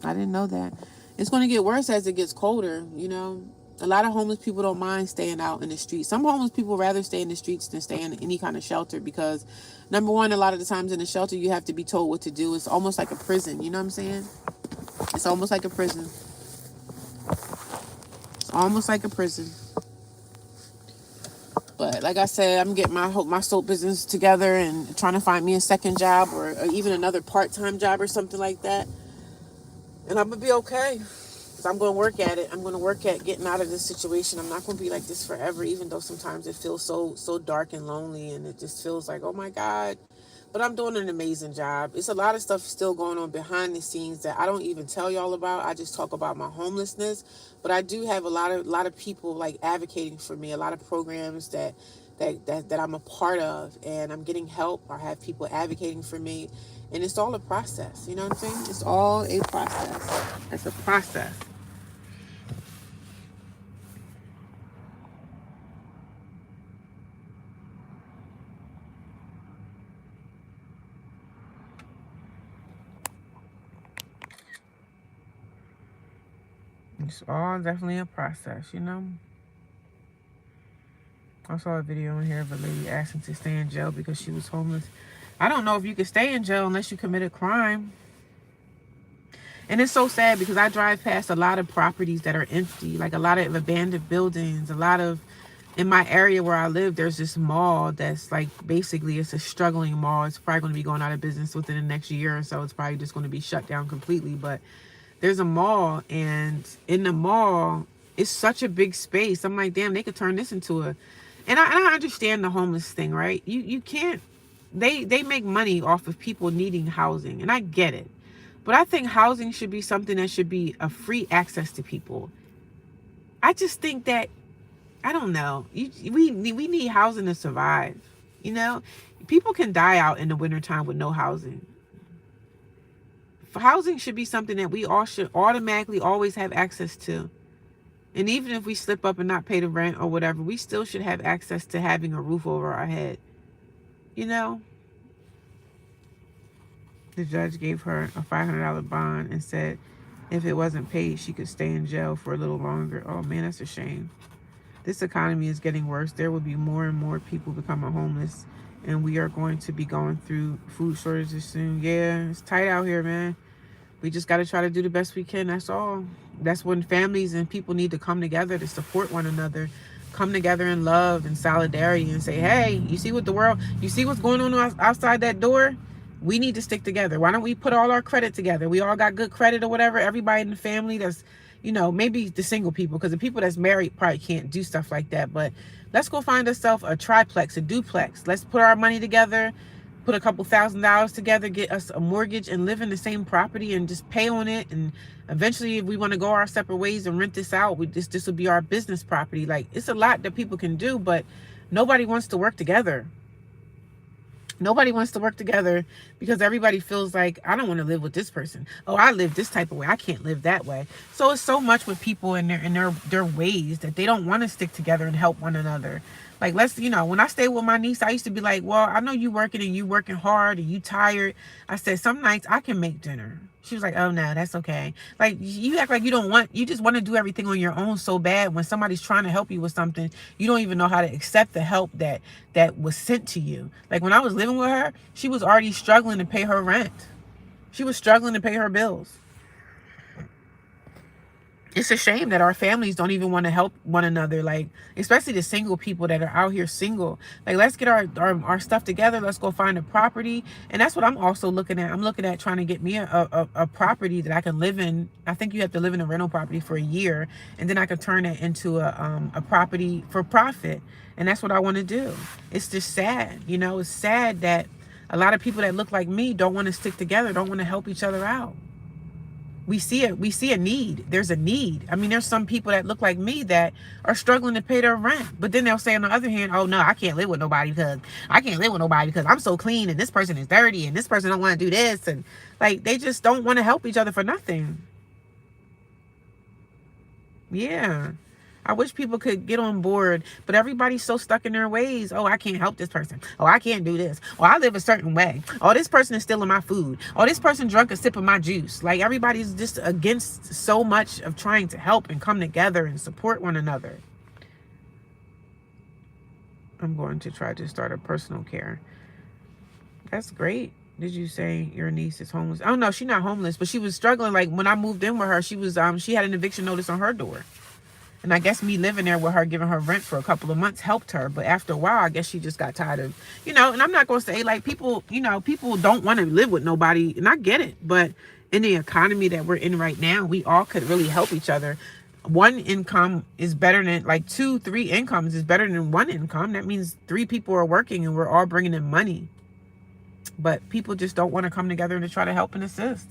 I didn't know that. It's going to get worse as it gets colder, you know. A lot of homeless people don't mind staying out in the streets. Some homeless people rather stay in the streets than stay in any kind of shelter because, number one, a lot of the times in the shelter, you have to be told what to do. It's almost like a prison. You know what I'm saying? It's almost like a prison. It's almost like a prison. But like I said, I'm getting my soap business together and trying to find me a second job or even another part-time job or something like that. And I'm going to be okay. Because I'm going to work at it. I'm going to work at getting out of this situation. I'm not going to be like this forever, even though sometimes it feels so dark and lonely. And it just feels like, oh my God. But I'm doing an amazing job. It's a lot of stuff still going on behind the scenes that I don't even tell y'all about. I just talk about my homelessness. But I do have a lot of people like advocating for me, a lot of programs that I'm a part of, and I'm getting help. I have people advocating for me, and it's all a process. You know what I'm saying? It's all a process. It's a process. It's all definitely a process, you know? I saw a video in here of a lady asking to stay in jail because she was homeless. I don't know if you can stay in jail unless you commit a crime. And it's so sad because I drive past a lot of properties that are empty, like a lot of abandoned buildings, in my area where I live, there's this mall that's like, basically it's a struggling mall. It's probably going to be going out of business within the next year or so. It's probably just going to be shut down completely. But there's a mall, and in the mall, it's such a big space. I'm like, damn, they could turn this into a... And I understand the homeless thing, right? You can't... They make money off of people needing housing, and I get it. But I think housing should be something that should be a free access to people. I just think that, I don't know. We need housing to survive. You know? People can die out in the wintertime with no housing. Housing should be something that we all should automatically always have access to. And even if we slip up and not pay the rent or whatever, we still should have access to having a roof over our head. You know? The judge gave her a $500 bond and said if it wasn't paid, she could stay in jail for a little longer. Oh man, that's a shame. This economy is getting worse. There will be more and more people becoming homeless, and we are going to be going through food shortages soon. Yeah, it's tight out here, man. We just got to try to do the best we can. That's all. That's when families and people need to come together to support one another, come together in love and solidarity and say, hey, you see what's going on outside that door? We need to stick together. Why don't we put all our credit together? We all got good credit or whatever. Everybody in the family that's, maybe the single people, because the people that's married probably can't do stuff like that. But let's go find ourselves a triplex, a duplex. Let's put our money together, put a couple $1,000s together, get us a mortgage and live in the same property and just pay on it. And eventually, if we want to go our separate ways and rent this out, this will be our business property. Like, it's a lot that people can do, but nobody wants to work together. Nobody wants to work together because everybody feels like, I don't want to live with this person. Oh, I live this type of way. I can't live that way. So it's so much with people in their ways that they don't want to stick together and help one another. Like, when I stayed with my niece, I used to be like, well, I know you working and you working hard and you tired. I said, some nights I can make dinner. She was like, oh no, that's okay. Like, you act like you just want to do everything on your own so bad. When somebody's trying to help you with something, you don't even know how to accept the help that was sent to you. Like, when I was living with her, she was already struggling to pay her rent. She was struggling to pay her bills. It's a shame that our families don't even want to help one another, like, especially the single people that are out here single. Like, let's get our stuff together. Let's go find a property. And that's what I'm also looking at. I'm looking at trying to get me a property that I can live in. I think you have to live in a rental property for a year, and then I can turn it into a property for profit. And that's what I want to do. It's just sad. It's sad that a lot of people that look like me don't want to stick together, don't want to help each other out. We see a need. There's a need. I mean, there's some people that look like me that are struggling to pay their rent. But then they'll say on the other hand, oh no, I can't live with nobody because I'm so clean and this person is dirty and this person don't want to do this. And like, they just don't want to help each other for nothing. Yeah. I wish people could get on board, but everybody's so stuck in their ways. Oh, I can't help this person. Oh, I can't do this. Oh, I live a certain way. Oh, this person is stealing my food. Oh, this person drunk a sip of my juice. Like, everybody's just against so much of trying to help and come together and support one another. I'm going to try to start a personal care. That's great. Did you say your niece is homeless? Oh no, she's not homeless, but she was struggling. Like, when I moved in with her, she had an eviction notice on her door. And I guess me living there with her, giving her rent for a couple of months helped her. But after a while, I guess she just got tired of, and I'm not going to say, like, people don't want to live with nobody. And I get it. But in the economy that we're in right now, we all could really help each other. One income is better than, like, 2-3 incomes is better than one income. That means 3 people are working and we're all bringing in money. But people just don't want to come together to try to help and assist.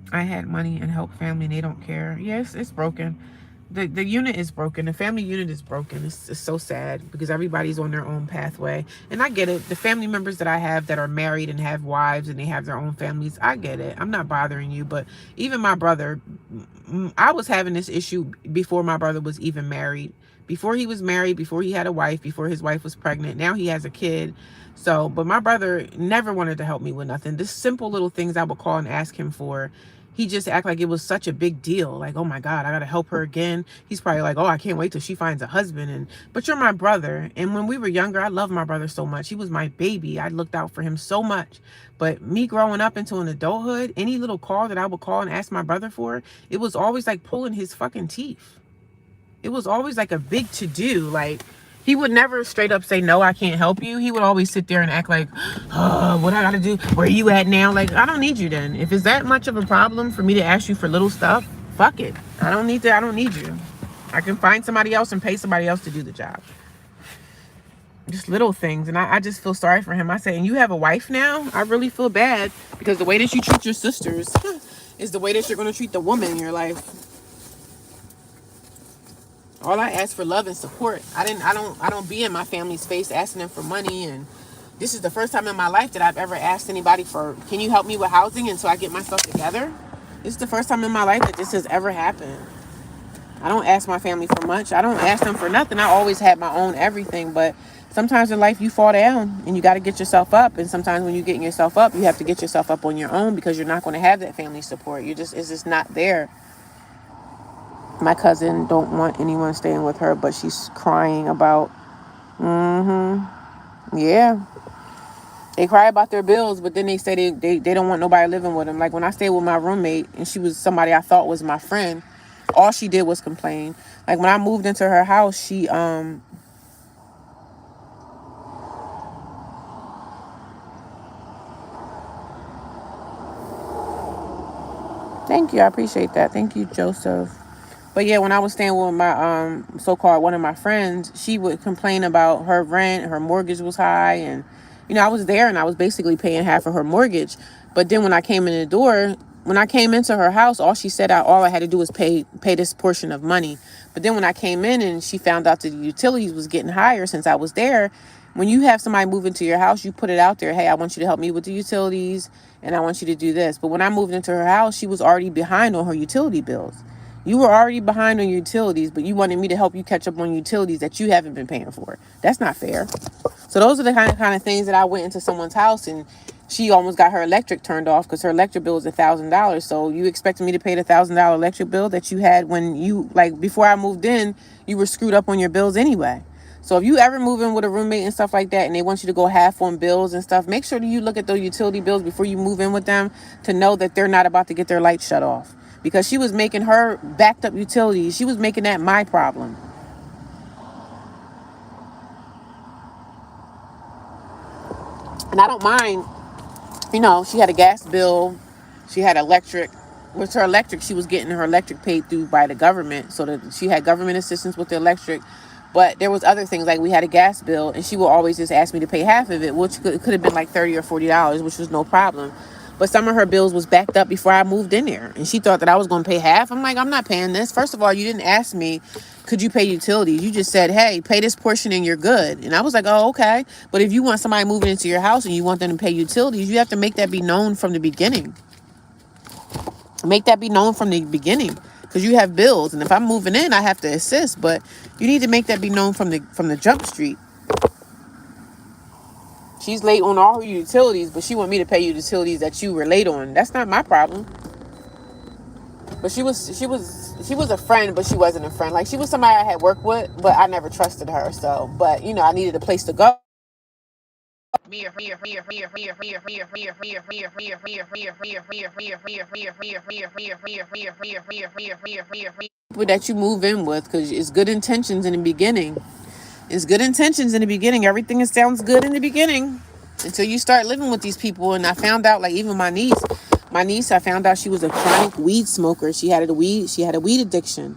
I had money and helped family and they don't care. Yes, it's broken. The unit is broken. The family unit is broken. It's so sad because everybody's on their own pathway. And I get it. The family members that I have that are married and have wives and they have their own families, I get it. I'm not bothering you. But even my brother, I was having this issue before my brother was even married. Before he was married, before he had a wife, before his wife was pregnant. Now he has a kid. So, but my brother never wanted to help me with nothing. This simple little things I would call and ask him for. He just act like it was such a big deal. Like, oh my God, I got to help her again. He's probably like, oh, I can't wait till she finds a husband. But you're my brother. And when we were younger, I loved my brother so much. He was my baby. I looked out for him so much. But me growing up into an adulthood, any little call that I would call and ask my brother for, it was always like pulling his fucking teeth. It was always like a big to-do. Like, he would never straight up say, no, I can't help you. He would always sit there and act like, oh, what I gotta do? Where you at now? Like, I don't need you then. If it's that much of a problem for me to ask you for little stuff, fuck it. I don't need you. I can find somebody else and pay somebody else to do the job. Just little things. And I just feel sorry for him. I say, and you have a wife now? I really feel bad because the way that you treat your sisters is the way that you're going to treat the woman in your life. All I ask for love and support. I don't be in my family's face asking them for money. And this is the first time in my life that I've ever asked anybody for, can you help me with housing until I get myself together? This is the first time in my life that this has ever happened. I don't ask my family for much. I don't ask them for nothing. I always had my own everything. But sometimes in life you fall down and you got to get yourself up. And sometimes when you're getting yourself up, you have to get yourself up on your own because you're not going to have that family support. It's just not there. My cousin don't want anyone staying with her, but she's crying about, yeah. They cry about their bills, but then they say they don't want nobody living with them. Like, when I stayed with my roommate and she was somebody I thought was my friend, all she did was complain. Like, when I moved into her house, she, thank you. I appreciate that. Thank you, Joseph. But yeah, when I was staying with my so-called one of my friends, she would complain about her rent, her mortgage was high, and I was there and I was basically paying half of her mortgage. But then when I came in the door, when I came into her house, all she said, all I had to do was pay this portion of money. But then when I came in and she found out that the utilities was getting higher since I was there, when you have somebody move into your house, you put it out there, hey, I want you to help me with the utilities and I want you to do this. But when I moved into her house, she was already behind on her utility bills. You were already behind on utilities, but you wanted me to help you catch up on utilities that you haven't been paying for. That's not fair. So those are the kind of things that I went into someone's house and she almost got her electric turned off because her electric bill is $1,000. So you expected me to pay the $1,000 electric bill that you had when you, like, before I moved in, you were screwed up on your bills anyway. So if you ever move in with a roommate and stuff like that and they want you to go half on bills and stuff, make sure that you look at those utility bills before you move in with them to know that they're not about to get their lights shut off. Because she was making her backed up utilities. She was making that my problem. And I don't mind, she had a gas bill. She had electric. With her electric, she was getting her electric paid through by the government. So that she had government assistance with the electric. But there was other things, like we had a gas bill and she would always just ask me to pay half of it, which could have been like $30 or $40, which was no problem. But some of her bills was backed up before I moved in there. And she thought that I was going to pay half. I'm like, I'm not paying this. First of all, you didn't ask me, could you pay utilities? You just said, hey, pay this portion and you're good. And I was like, oh, okay. But if you want somebody moving into your house and you want them to pay utilities, you have to make that be known from the beginning. Make that be known from the beginning. Because you have bills. And if I'm moving in, I have to assist. But you need to make that be known from the jump street. She's late on all her utilities, but she want me to pay you utilities that you were late on. That's not my problem. But she was a friend, but she wasn't a friend. Like, she was somebody I had worked with, but I never trusted her. So, but I needed a place to go. That you move in with, because it's good intentions in the beginning. It's good intentions in the beginning. Everything sounds good in the beginning until you start living with these people. And I found out, like, even my niece, I found out she was a chronic weed smoker. She had a weed addiction.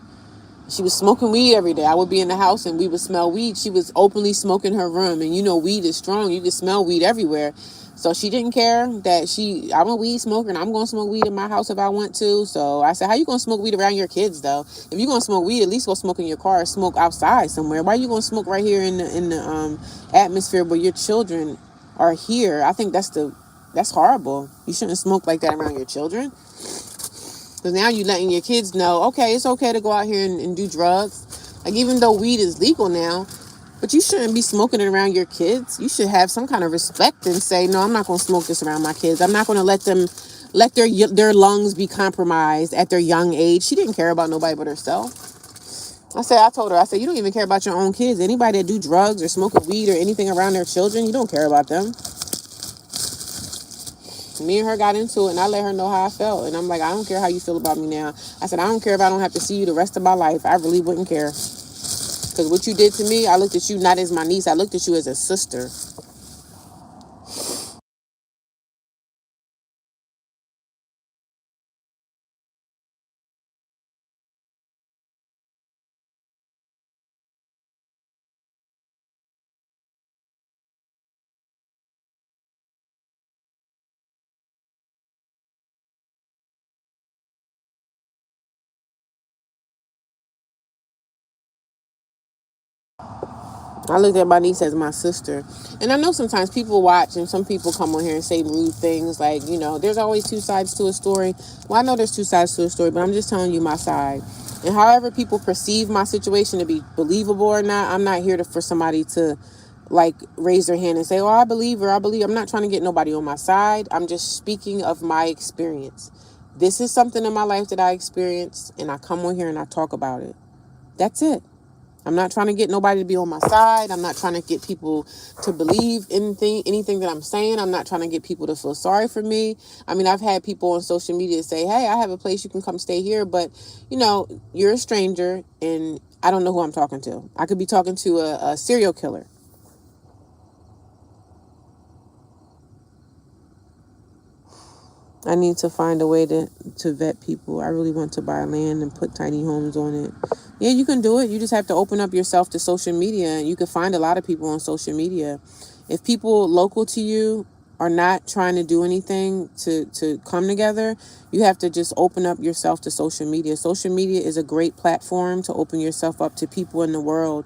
She was smoking weed every day. I would be in the house and we would smell weed. She was openly smoking her room. And weed is strong. You can smell weed everywhere. So she didn't care that I'm a weed smoker and I'm going to smoke weed in my house if I want to. So I said, how you going to smoke weed around your kids, though? If you're going to smoke weed, at least go smoke in your car or smoke outside somewhere. Why are you going to smoke right here in the atmosphere where your children are here? I think that's horrible. You shouldn't smoke like that around your children. Because now you're letting your kids know, okay, it's okay to go out here and do drugs. Like, even though weed is legal now, but you shouldn't be smoking it around your kids. You should have some kind of respect and say, no, I'm not going to smoke this around my kids. I'm not going to let their lungs be compromised at their young age. She didn't care about nobody but herself. I told her, you don't even care about your own kids. Anybody that do drugs or smoke weed or anything around their children, you don't care about them. Me and her got into it, and I let her know how I felt. And I'm like, I don't care how you feel about me now. I said, I don't care if I don't have to see you the rest of my life. I really wouldn't care. Because what you did to me, I looked at you not as my niece. I looked at you as a sister. I looked at my niece as my sister. And I know sometimes people watch and some people come on here and say rude things like, there's always two sides to a story. Well, I know there's two sides to a story, but I'm just telling you my side. And however people perceive my situation to be believable or not, I'm not here for somebody to, like, raise their hand and say, oh, I believe her. I'm not trying to get nobody on my side. I'm just speaking of my experience. This is something in my life that I experienced, and I come on here and I talk about it. That's it. I'm not trying to get nobody to be on my side. I'm not trying to get people to believe anything that I'm saying. I'm not trying to get people to feel sorry for me. I mean, I've had people on social media say, hey, I have a place you can come stay here. But, you're a stranger and I don't know who I'm talking to. I could be talking to a serial killer. I need to find a way to vet people. I really want to buy land and put tiny homes on it. Yeah, you can do it. You just have to open up yourself to social media. And you can find a lot of people on social media. If people local to you are not trying to do anything to come together, you have to just open up yourself to social media. Social media is a great platform to open yourself up to people in the world.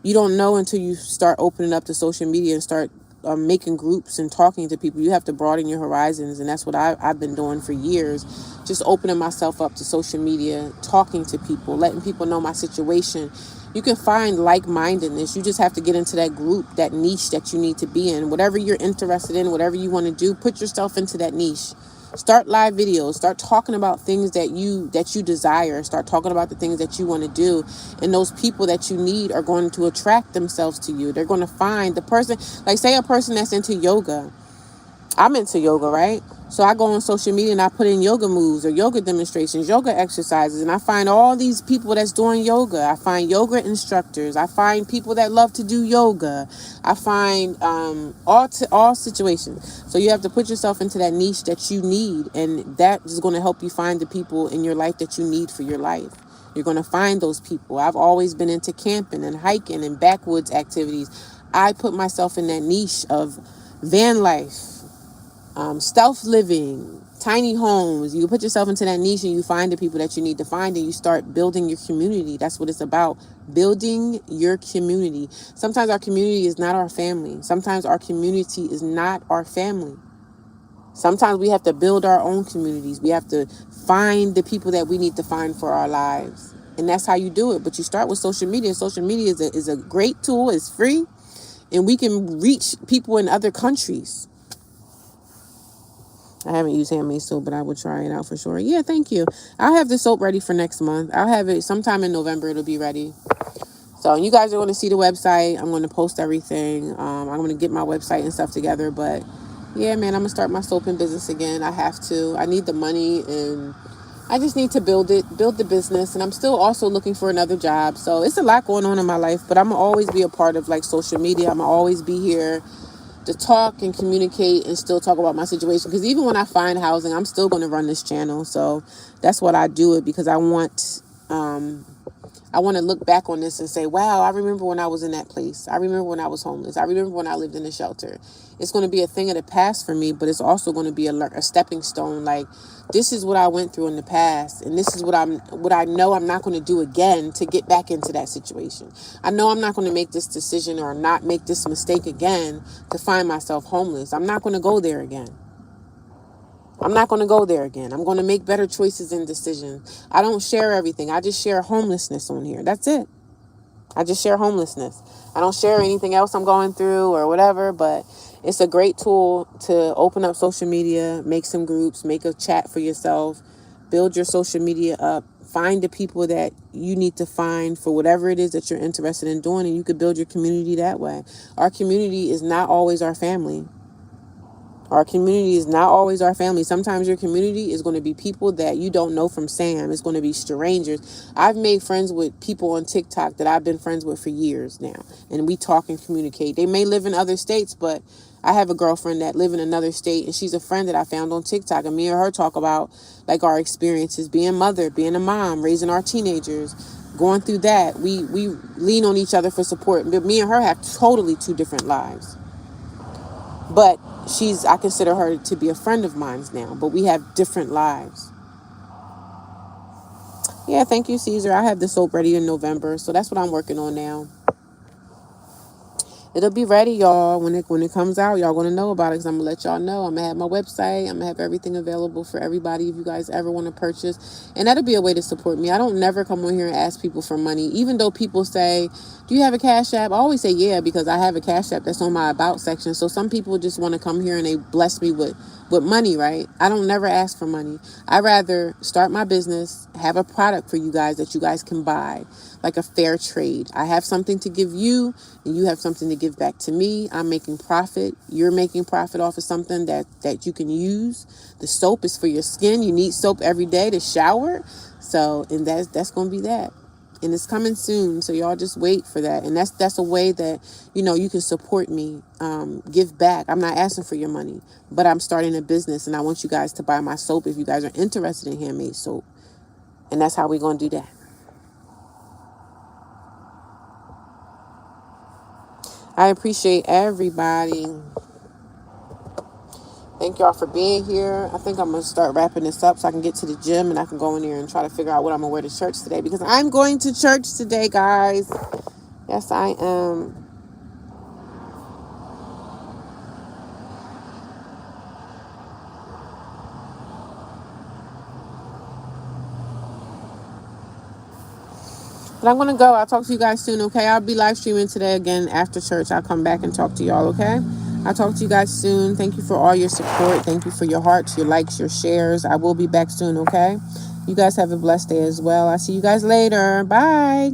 You don't know until you start opening up to social media and start making groups and talking to people. You have to broaden your horizons, and that's what I've been doing for years. Just opening myself up to social media, talking to people, letting people know my situation. You can find like-mindedness. You just have to get into that group, that niche that you need to be in. Whatever you're interested in, whatever you want to do, put yourself into that niche. Start live videos. Start talking about things that you desire. Start talking about the things that you want to do. And those people that you need are going to attract themselves to you. They're going to find the person, like say a person that's into yoga. I'm into yoga, right? So I go on social media and I put in yoga moves or yoga demonstrations, yoga exercises, and I find all these people that's doing yoga. I find yoga instructors. I find people that love to do yoga. I find all situations. So you have to put yourself into that niche that you need, and that is going to help you find the people in your life that you need for your life. You're going to find those people. I've always been into camping and hiking and backwoods activities. I put myself in that niche of van life, stealth living, tiny homes. You put yourself into that niche and you find the people that you need to find, and you start building your community. That's what it's about. Building your community. Sometimes our community is not our family. Sometimes our community is not our family. Sometimes we have to build our own communities. We have to find the people that we need to find for our lives. And that's how you do it. But you start with social media. Social media is a great tool. It's free. And we can reach people in other countries. I haven't used handmade soap, but I will try it out for sure. Yeah, thank you. I'll have the soap ready for next month. I'll have it sometime in November. It'll be ready. So you guys are going to see the website. I'm going to post everything. I'm going to get my website and stuff together. But yeah, man, I'm going to start my soaping business again. I have to. I need the money, and I just need to build the business. And I'm still also looking for another job. So it's a lot going on in my life, but I'm going to always be a part of like social media. I'm going to always be here to talk and communicate and still talk about my situation. Because even when I find housing, I'm still going to run this channel. So that's what I do it, because I want to look back on this and say, wow, I remember when I was in that place. I remember when I was homeless. I remember when I lived in a shelter. It's going to be a thing of the past for me, but it's also going to be a stepping stone. Like, this is what I went through in the past, and this is what I know I'm not going to do again to get back into that situation. I know I'm not going to make this decision or not make this mistake again to find myself homeless. I'm not going to go there again. I'm not going to go there again. I'm going to make better choices and decisions. I don't share everything. I just share homelessness on here. That's it. I just share homelessness. I don't share anything else I'm going through or whatever, but it's a great tool to open up social media, make some groups, make a chat for yourself, build your social media up, find the people that you need to find for whatever it is that you're interested in doing, and you could build your community that way. Our community is not always our family. Our community is not always our family. Sometimes your community is going to be people that you don't know from Sam. It's going to be strangers. I've made friends with people on TikTok that I've been friends with for years now. And we talk and communicate. They may live in other states, but I have a girlfriend that lives in another state, and she's a friend that I found on TikTok. And me and her talk about like our experiences, being mother, being a mom, raising our teenagers, going through that. We lean on each other for support. But me and her have totally two different lives. But I consider her to be a friend of mine now, but we have different lives. Yeah, thank you, Caesar. I have the soap ready in November, so that's what I'm working on now. It'll be ready, y'all. When it comes out, y'all gonna know about it, because I'm gonna let y'all know. I'm gonna have my website. I'm gonna have everything available for everybody if you guys ever want to purchase. And that'll be a way to support me. I don't never come on here and ask people for money, even though people say, do you have a Cash App? I always say yeah, because I have a Cash App that's on my About section. So some people just want to come here and they bless me with money, right? I don't never ask for money. I rather start my business, have a product for you guys that you guys can buy, like a fair trade. I have something to give you, and you have something to give back to me. I'm making profit. You're making profit off of something that you can use. The soap is for your skin. You need soap every day to shower. So, and that's going to be that. And it's coming soon, so y'all just wait for that. And that's a way that, you can support me, give back. I'm not asking for your money, but I'm starting a business, and I want you guys to buy my soap if you guys are interested in handmade soap. And that's how we're going to do that. I appreciate everybody. Thank y'all for being here. I think I'm going to start wrapping this up so I can get to the gym and I can go in there and try to figure out what I'm going to wear to church today, because I'm going to church today, guys. Yes, I am. But I'm going to go. I'll talk to you guys soon, okay? I'll be live streaming today again after church. I'll come back and talk to y'all, okay? I'll talk to you guys soon. Thank you for all your support. Thank you for your hearts, your likes, your shares. I will be back soon, okay? You guys have a blessed day as well. I'll see you guys later. Bye.